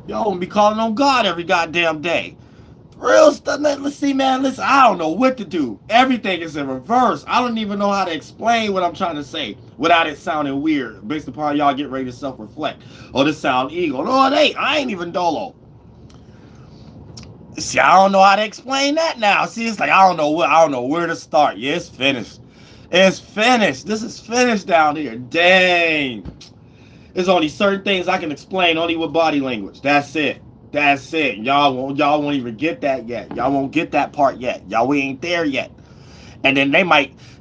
Y'all gonna be calling on God every goddamn day. Real stuff. Let's see, man. Listen, I don't know what to do. Everything is in reverse. I don't even know how to explain what I'm trying to say without it sounding weird, based upon y'all get ready to self-reflect. Oh, this sound ego. No, it ain't. I ain't even Dolo. See, I don't know how to explain that now. See, it's like I don't know where to start. Yeah, it's finished. It's finished. This is finished down here. Dang. There's only certain things I can explain only with body language. That's it. That's it. Y'all won't even get that yet. Y'all won't get that part yet. Y'all, we ain't there yet. And then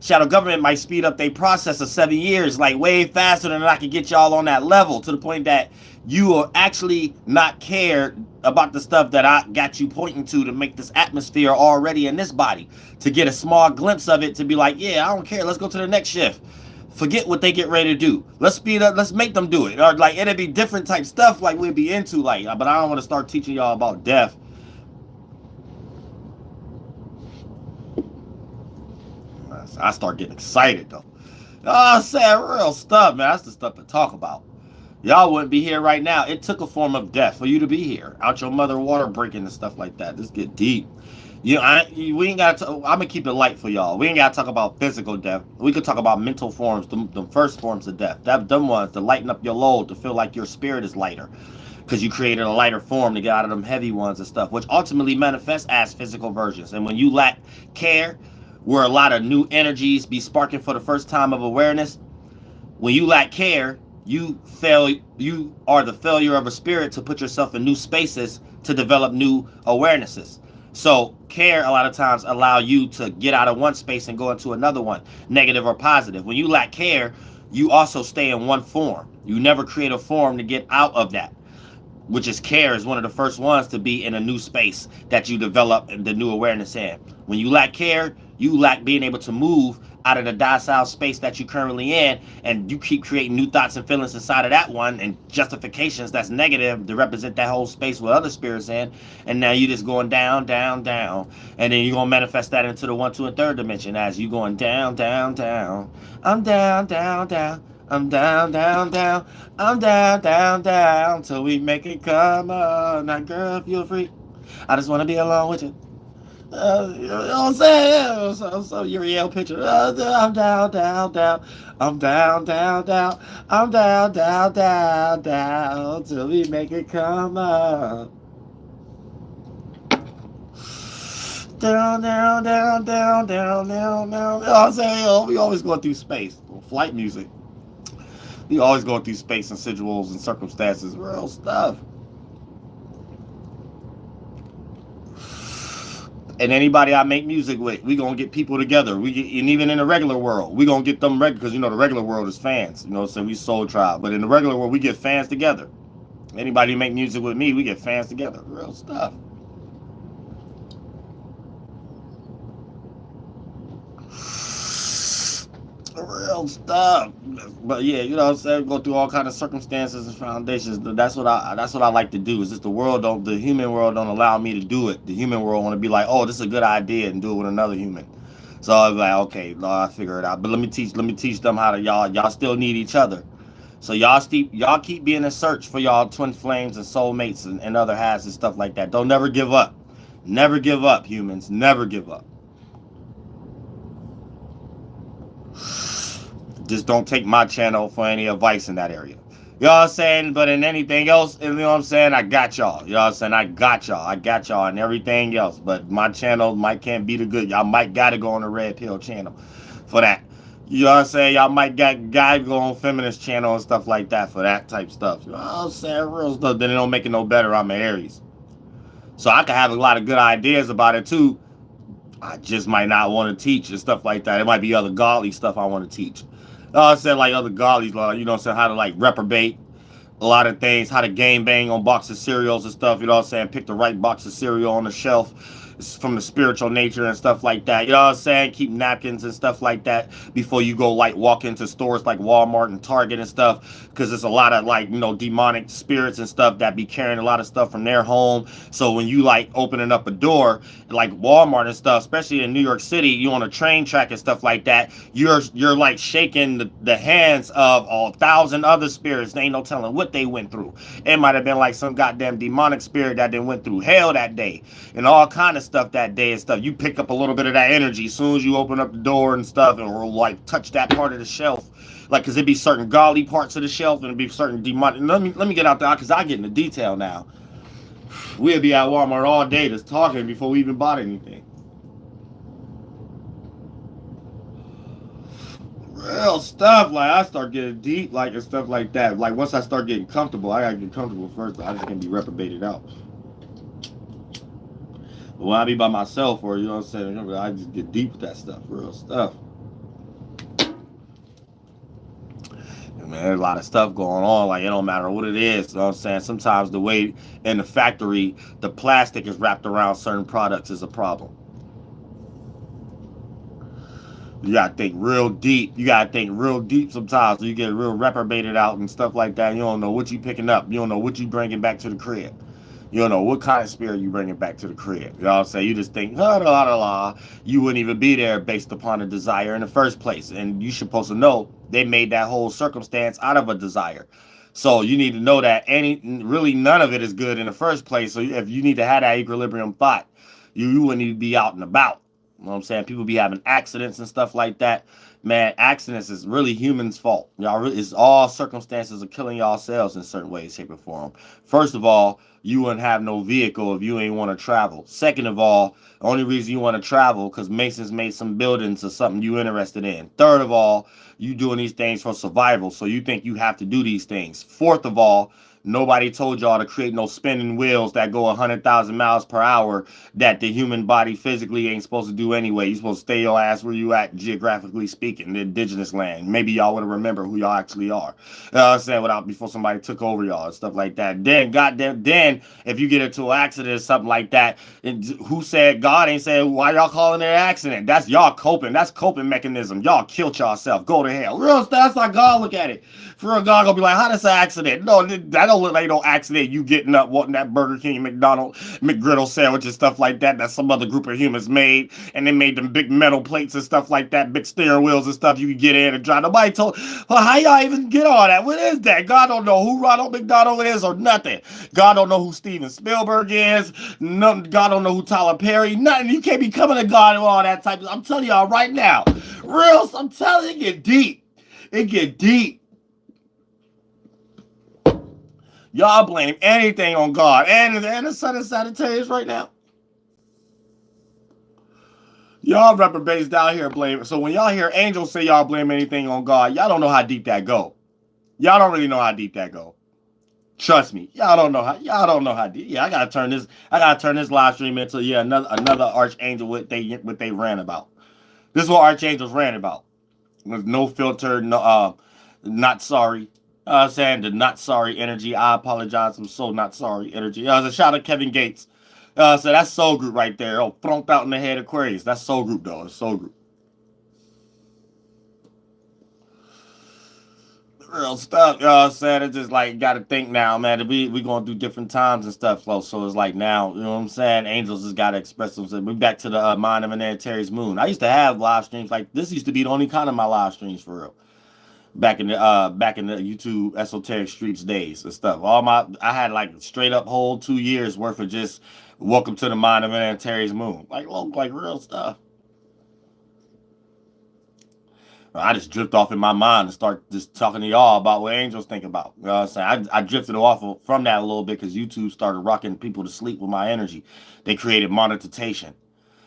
shadow government might speed up their process of 7 years, like way faster than I can get y'all on that level, to the point that you will actually not care about the stuff that I got you pointing to make this atmosphere already in this body, to get a small glimpse of it, to be like, yeah, I don't care, let's go to the next shift. Forget what they get ready to do. Let's speed up. Let's make them do it. Or like it'll be different type stuff like we'd be into. Like, but I don't want to start teaching y'all about death. I start getting excited though. Oh, sad real stuff, man. That's the stuff to talk about. Y'all wouldn't be here right now. It took a form of death for you to be here. Out your mother water breaking and stuff like that. This get deep. We ain't got to. I'm gonna keep it light for y'all. We ain't gotta talk about physical death. We could talk about mental forms, the first forms of death. Them ones to lighten up your load, to feel like your spirit is lighter, because you created a lighter form to get out of them heavy ones and stuff, which ultimately manifests as physical versions. And when you lack care, where a lot of new energies be sparking for the first time of awareness, when you lack care, you are the failure of a spirit to put yourself in new spaces to develop new awarenesses. So care a lot of times allow you to get out of one space and go into another one, negative or positive. When you lack care, you also stay in one form. You never create a form to get out of that, which is care is one of the first ones to be in a new space that you develop the new awareness in. When you lack care, you lack being able to move out of the docile space that you're currently in, and you keep creating new thoughts and feelings inside of that one, and justifications that's negative to represent that whole space with other spirits in, and now you're just going down, down, down, and then you're going to manifest that into the 1, 2, and 3rd dimension as you going down, down, down. I'm down, down, down. I'm down, down, down. I'm down, down, down, till we make it come on. Now, girl, if you're free, I just want to be alone with you. You know what I'm saying? So Uriel picture. I'm down, down, down. I'm down, down, down. I'm down, down, down, down, till we make it come up. Down, down, down, down, down, down, down. You know what I'm saying? We always going through space. Flight music. We always going through space and sigils and circumstances. Real stuff. And anybody I make music with, we gonna get people together. And even in the regular world, we gonna get them because the regular world is fans. So we soul tribe. But in the regular world, we get fans together. Anybody make music with me, we get fans together. Real stuff. Real stuff. But yeah, you know what I'm saying? Go through all kind of circumstances and foundations. That's what I like to do. Is just the human world don't allow me to do it. The human world want to be like, oh, this is a good idea, and do it with another human. So I was like, okay, Lord, I figure it out. But let me teach them how to y'all still need each other. So y'all keep being in search for y'all twin flames and soulmates and other halves and stuff like that. Don't never give up. Never give up, humans. Never give up. Just don't take my channel for any advice in that area. You know what I'm saying? But in anything else, you know what I'm saying? I got y'all. You know what I'm saying? I got y'all and everything else. But my channel can't be the good. Y'all might gotta go on the Red Pill channel for that. You know what I'm saying? Y'all might gotta go on Feminist channel and stuff like that for that type stuff. You know what I'm saying? Real stuff. Then it don't make it no better. I'm an Aries. So I can have a lot of good ideas about it too. I just might not want to teach and stuff like that. It might be other godly stuff I want to teach. I said like other godlies, you know what I'm saying, how to like reprobate a lot of things, how to game bang on box of cereals and stuff, you know what I'm saying, pick the right box of cereal on the shelf from the spiritual nature and stuff like that, you know what I'm saying, keep napkins and stuff like that before you go like walk into stores like Walmart and Target and stuff, because there's a lot of like, demonic spirits and stuff that be carrying a lot of stuff from their home. So when you like opening up a door like Walmart and stuff, especially in New York City, you on a train track and stuff like that, you're like shaking the hands of 1,000 other spirits. They ain't no telling what they went through. It might have been like some goddamn demonic spirit that then went through hell that day and all kind of stuff that day and stuff. You pick up a little bit of that energy as soon as you open up the door and stuff, and or like touch that part of the shelf, like, because it'd be certain godly parts of the shelf and it'd be certain demonic. Let me get out there because I get into detail now. We'll be at Walmart all day just talking before we even bought anything. Real stuff. Like, I start getting deep, like, and stuff like that. Like, once I start getting comfortable, I gotta get comfortable first. I just can't be reprobated out. When I be by myself, or you know what I'm saying, I just get deep with that stuff, real stuff. And man, there's a lot of stuff going on. Like, it don't matter what it is. You know what I'm saying? Sometimes the way in the factory the plastic is wrapped around certain products is a problem. You gotta think real deep. You gotta think real deep sometimes. So you get real reprobated out and stuff like that. You don't know what you picking up. You don't know what you bringing back to the crib. You don't know what kind of spirit you bringing back to the crib. You know what I'm saying? You just think, la la la la. You wouldn't even be there based upon a desire in the first place. And you supposed to know they made that whole circumstance out of a desire. So you need to know that really none of it is good in the first place. So if you need to have that equilibrium thought, you wouldn't even be out and about. You know what I'm saying? People be having accidents and stuff like that. Man, accidents is really humans' fault. Y'all, it's all circumstances of killing y'all selves in certain ways, shape, or form. First of all, you wouldn't have no vehicle if you ain't want to travel. Second of all, the only reason you want to travel because Masons made some buildings or something you interested in. Third of all, you doing these things for survival, so you think you have to do these things. Fourth of all, nobody told y'all to create no spinning wheels that go 100,000 miles per hour that the human body physically ain't supposed to do anyway. You supposed to stay your ass where you at, geographically speaking, the indigenous land. Maybe y'all would remember who y'all actually are. You know what I'm saying? Without before somebody took over y'all and stuff like that. Then, goddamn, then if you get into an accident or something like that, who said God ain't saying why y'all calling it an accident? That's y'all coping. That's coping mechanism. Y'all killed yourself. Go to hell. Real stuff. That's how God look at it. For a God gonna be like, how this an accident? No, that don't look like no accident. You getting up wanting that Burger King, McDonald's, McGriddle sandwich and stuff like that some other group of humans made, and they made them big metal plates and stuff like that, big steering wheels and stuff you could get in and drive. Nobody told, well, how y'all even get all that? What is that? God don't know who Ronald McDonald is or nothing. God don't know who Steven Spielberg is. God don't know who Tyler Perry. Nothing. You can't be coming to God and all that type of. I'm telling y'all right now, real. I'm telling you, it get deep. It get deep. Y'all blame anything on God and the sun is Sagittarius right now. Y'all reprobates down here blame. So when y'all hear angels say y'all blame anything on God, y'all don't know how deep that go. Y'all don't really know how deep that go. Trust me, y'all don't know how deep. Yeah, I gotta turn this live stream into another archangel what they ran about. This is what archangels ran about. With no filter, no not sorry. I'm saying the not sorry energy. I apologize. I'm so not sorry energy. A shout out Kevin Gates. So that's Soul Group right there. Oh, thronked out in the head Aquarius. That's Soul Group though. It's Soul Group. Real stuff. You know what I'm saying? It's just like, got to think now, man. We going through different times and stuff. So it's like now, you know what I'm saying? Angels just got to express themselves. We're back to the Mind of an Antares Moon. I used to have live streams like this. Used to be the only kind of my live streams for real. Back in the YouTube Esoteric Streets days and stuff. I had like straight up whole 2 years worth of just welcome to the Mind of an Antares Moon. Like real stuff. I just drift off in my mind and start just talking to y'all about what angels think about. You know what I'm saying? I drifted off from that a little bit because YouTube started rocking people to sleep with my energy. They created monetization.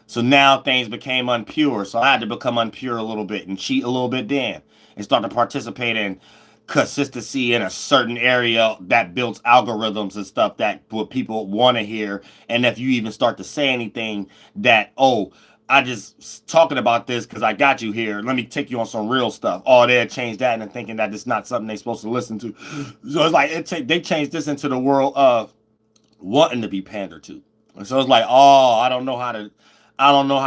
So now things became unpure. So I had to become unpure a little bit and cheat a little bit then and start to participate in consistency in a certain area that builds algorithms and stuff that what people want to hear. And if you even start to say anything that, oh, I just talking about this because I got you here. Let me take you on some real stuff. Oh, they'll change that and thinking that it's not something they're supposed to listen to. So it's like they changed this into the world of wanting to be pandered to. And so it's like, oh, I don't know how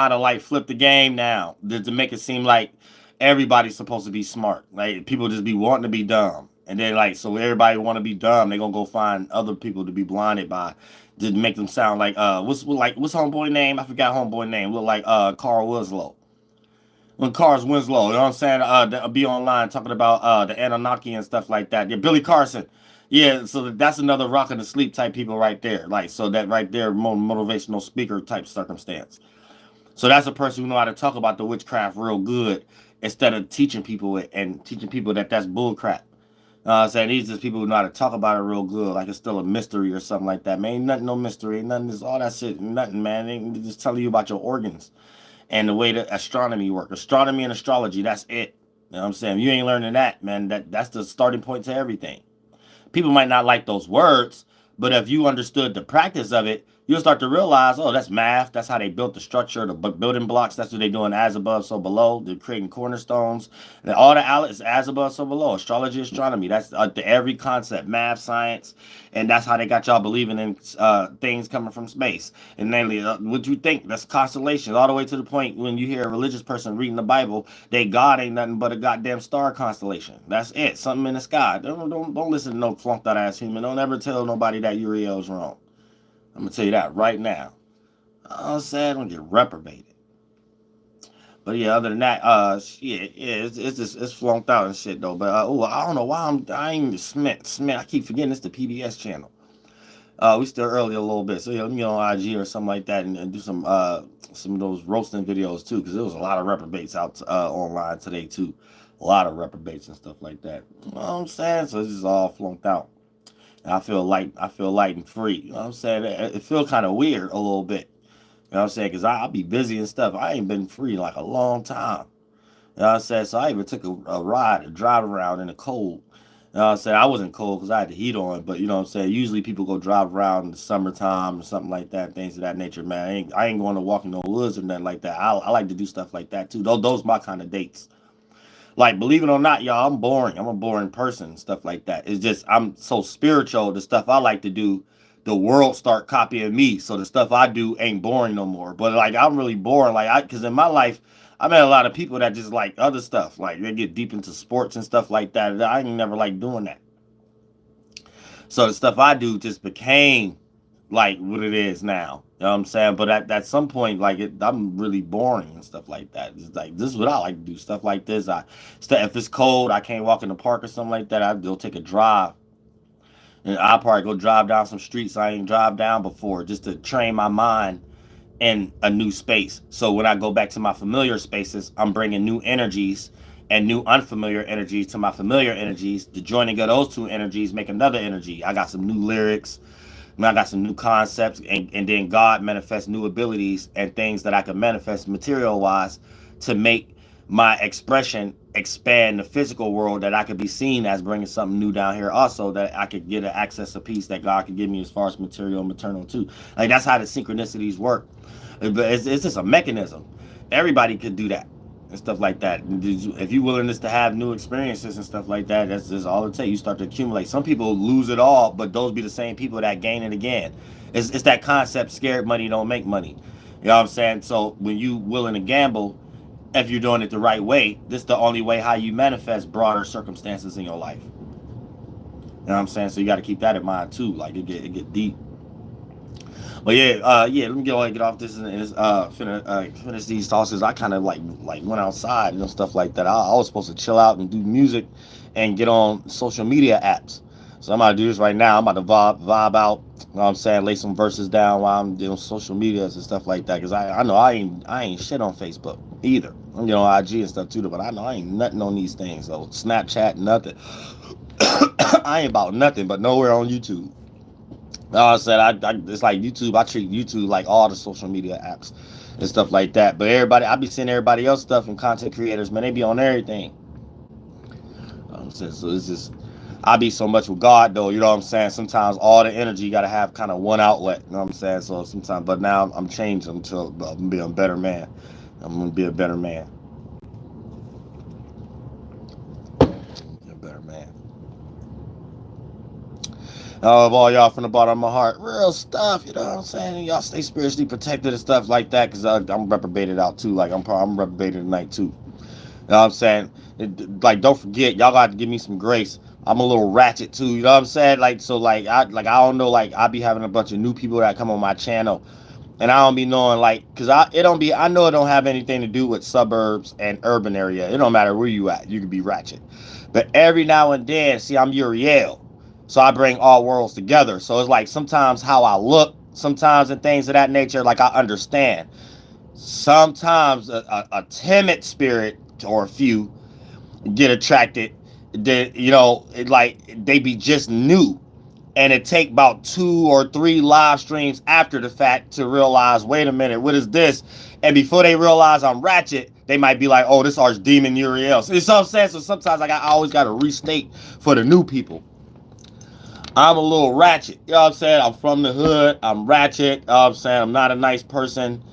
to like flip the game now to make it seem like everybody's supposed to be smart. Like people just be wanting to be dumb. And then like, so everybody want to be dumb. They're going to go find other people to be blinded by to make them sound like, what's homeboy name? I forgot homeboy name. Look like, Carl Winslow. When Carl Winslow, you know what I'm saying? Be online talking about, the Anunnaki and stuff like that. Yeah, Billy Carson. Yeah, so that's another rocking to sleep type people right there. Like, so that right there, motivational speaker type circumstance. So that's a person who know how to talk about the witchcraft real good instead of teaching people it and teaching people that that's bullcrap. I'm saying these are people who know how to talk about it real good, like it's still a mystery or something like that. Man, ain't nothing, no mystery, ain't nothing, just all that shit, nothing, man. They just telling you about your organs and the way that astronomy works. Astronomy and astrology, that's it. You know what I'm saying? You ain't learning that, man. That's the starting point to everything. People might not like those words, but if you understood the practice of it, you'll start to realize, oh, that's math. That's how they built the structure, the building blocks. That's what they're doing, as above, so below. They're creating cornerstones. And all the outlets, as above, so below. Astrology, astronomy. That's every concept, math, science. And that's how they got y'all believing in things coming from space. And namely, what you think? That's constellations, all the way to the point when you hear a religious person reading the Bible, they God ain't nothing but a goddamn star constellation. That's it. Something in the sky. Don't listen to no flunked out ass human. Don't ever tell nobody that Uriel's wrong. I'm gonna tell you that right now. I'm sad, I'm gonna get reprobated. But yeah, other than that, shit, yeah, it's just it's flunked out and shit though. But I don't know why I ain't Smith. I keep forgetting it's the PBS channel. We still early a little bit, so yeah, let me get on IG or something like that and do some of those roasting videos too, because there was a lot of reprobates out online today too, a lot of reprobates and stuff like that. You know what I'm saying? So it's just all flunked out. And I feel light and free. You know what I'm saying? It feels kind of weird a little bit. You know what I'm saying? Because I'll be busy and stuff. I ain't been free in like a long time. You know what I'm saying? So I even took a drive around in the cold. You know what I'm saying? I wasn't cold because I had the heat on, but you know what I'm saying? Usually people go drive around in the summertime or something like that, things of that nature, man. I ain't going to walk in no woods or nothing like that. I like to do stuff like that too. Those my kind of dates. Like, believe it or not, y'all, I'm boring. I'm a boring person, stuff like that. It's just, I'm so spiritual. The stuff I like to do, the world start copying me. So the stuff I do ain't boring no more. But like, I'm really boring. Like, because in my life, I met a lot of people that just like other stuff. Like, they get deep into sports and stuff like that. I ain't never like doing that. So the stuff I do just became like what it is now. You know what I'm saying? But at some point, like I'm really boring and stuff like that. It's like this is what I like to do. Stuff like this. If it's cold, I can't walk in the park or something like that. I'll go take a drive. And I'll probably go drive down some streets I ain't drive down before, just to train my mind in a new space. So when I go back to my familiar spaces, I'm bringing new energies and new unfamiliar energies to my familiar energies. The joining of those two energies make another energy. I got some new lyrics. I got some new concepts, and then God manifests new abilities and things that I can manifest material-wise to make my expression expand the physical world, that I could be seen as bringing something new down here also, that I could get an access of peace that God could give me as far as material and maternal too. Like, that's how the synchronicities work. But it's just a mechanism. Everybody could do that and stuff like that. If you're willingness to have new experiences and stuff like that, that's all it takes. You start to accumulate. Some people lose it all, but those be the same people that gain it again. It's that concept, scared money don't make money. You know what I'm saying? So when you willing to gamble, if you're doing it the right way, this is the only way how you manifest broader circumstances in your life. You know what I'm saying? So you got to keep that in mind too. Like it get deep. But yeah, let me go and get off this and finish these tosses. I kind of like went outside and stuff like that. I was supposed to chill out and do music and get on social media apps. So I'm about to do this right now. I'm about to vibe out. You know what I'm saying? Lay some verses down while I'm doing social medias and stuff like that. Because I know I ain't shit on Facebook either. I'm getting on IG and stuff too, but I know I ain't nothing on these things. So Snapchat, nothing. I ain't about nothing, but nowhere on YouTube. I said, it's like YouTube. I treat YouTube like all the social media apps and stuff like that. But I be seeing everybody else stuff and content creators, man, they be on everything. So it's just, I be so much with God though, you know what I'm saying? Sometimes all the energy you gotta have kind of one outlet, you know what I'm saying? So sometimes, but now I'm changing until I'm gonna be a better man. I'm gonna be a better man. A better man. Of all y'all from the bottom of my heart, real stuff, you know what I'm saying? Y'all stay spiritually protected and stuff like that, because I'm reprobated out too. Like I'm reprobated tonight too. You know what I'm saying? Like, don't forget, y'all got to give me some grace. I'm a little ratchet too. You know what I'm saying? Like, so like I don't know, like I be having a bunch of new people that come on my channel, and I don't be knowing, like, because I know it don't have anything to do with suburbs and urban area. It don't matter where you at, you can be ratchet. But every now and then, see, I'm Uriel. So I bring all worlds together. So it's like sometimes how I look, sometimes and things of that nature, like I understand. Sometimes a timid spirit or a few get attracted. They be just new. And it take about 2 or 3 live streams after the fact to realize, wait a minute, what is this? And before they realize I'm ratchet, they might be like, oh, this archdemon Uriel. So you know what I'm saying? So sometimes I always got to restate for the new people. I'm a little ratchet. You know what I'm saying? I'm from the hood. I'm ratchet. You know what I'm saying? I'm not a nice person.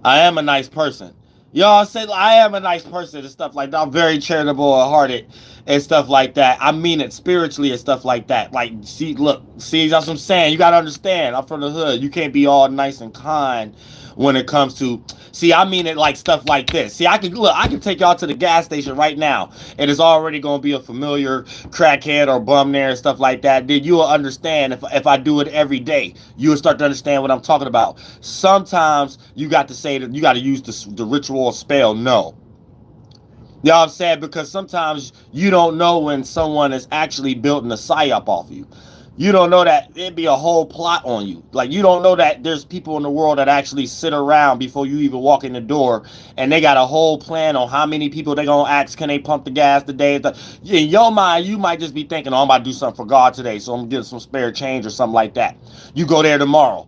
I am a nice person. Y'all say I am a nice person and stuff like that. I'm very charitable and hearted and stuff like that. I mean it spiritually and stuff like that. Like, see, look, see, that's what I'm saying. You gotta understand. I'm from the hood. You can't be all nice and kind when it comes to. See, I mean it like stuff like this. See, I can take y'all to the gas station right now, and it's already gonna be a familiar crackhead or bum there and stuff like that. Then you will understand if I do it every day. You will start to understand what I'm talking about. Sometimes you got to say that you got to use the ritual or spell no. You know what I'm saying? Because sometimes you don't know when someone is actually building a psyop off of you. You don't know that it'd be a whole plot on you. Like, you don't know that there's people in the world that actually sit around before you even walk in the door, and they got a whole plan on how many people they gonna ask, can they pump the gas today? In your mind, you might just be thinking, oh, I'm about to do something for God today, so I'm gonna get some spare change or something like that. You go there tomorrow,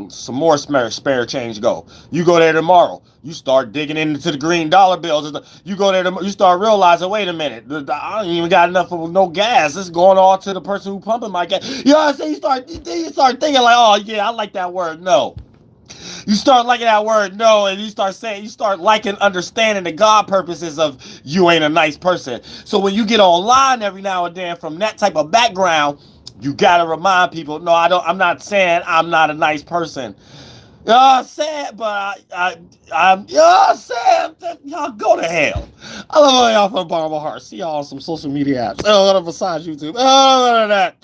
some more spare change go. You go there tomorrow, you start digging into the green dollar bills. You go there, you start realizing, wait a minute, I don't even got enough of no gas. This is going all to the person who pumping my gas. You know what I'm saying? You start thinking like, oh yeah, I like that word no. You start liking that word no, and you start liking understanding the God purposes of you ain't a nice person. So when you get online every now and then from that type of background, you gotta remind people, no, I'm not saying I'm not a nice person. You know what I'm saying? But I'm, you know what I'm saying? Y'all go to hell. I love all y'all from the bottom of my heart. See y'all on some social media apps. Oh, besides YouTube. Oh, that.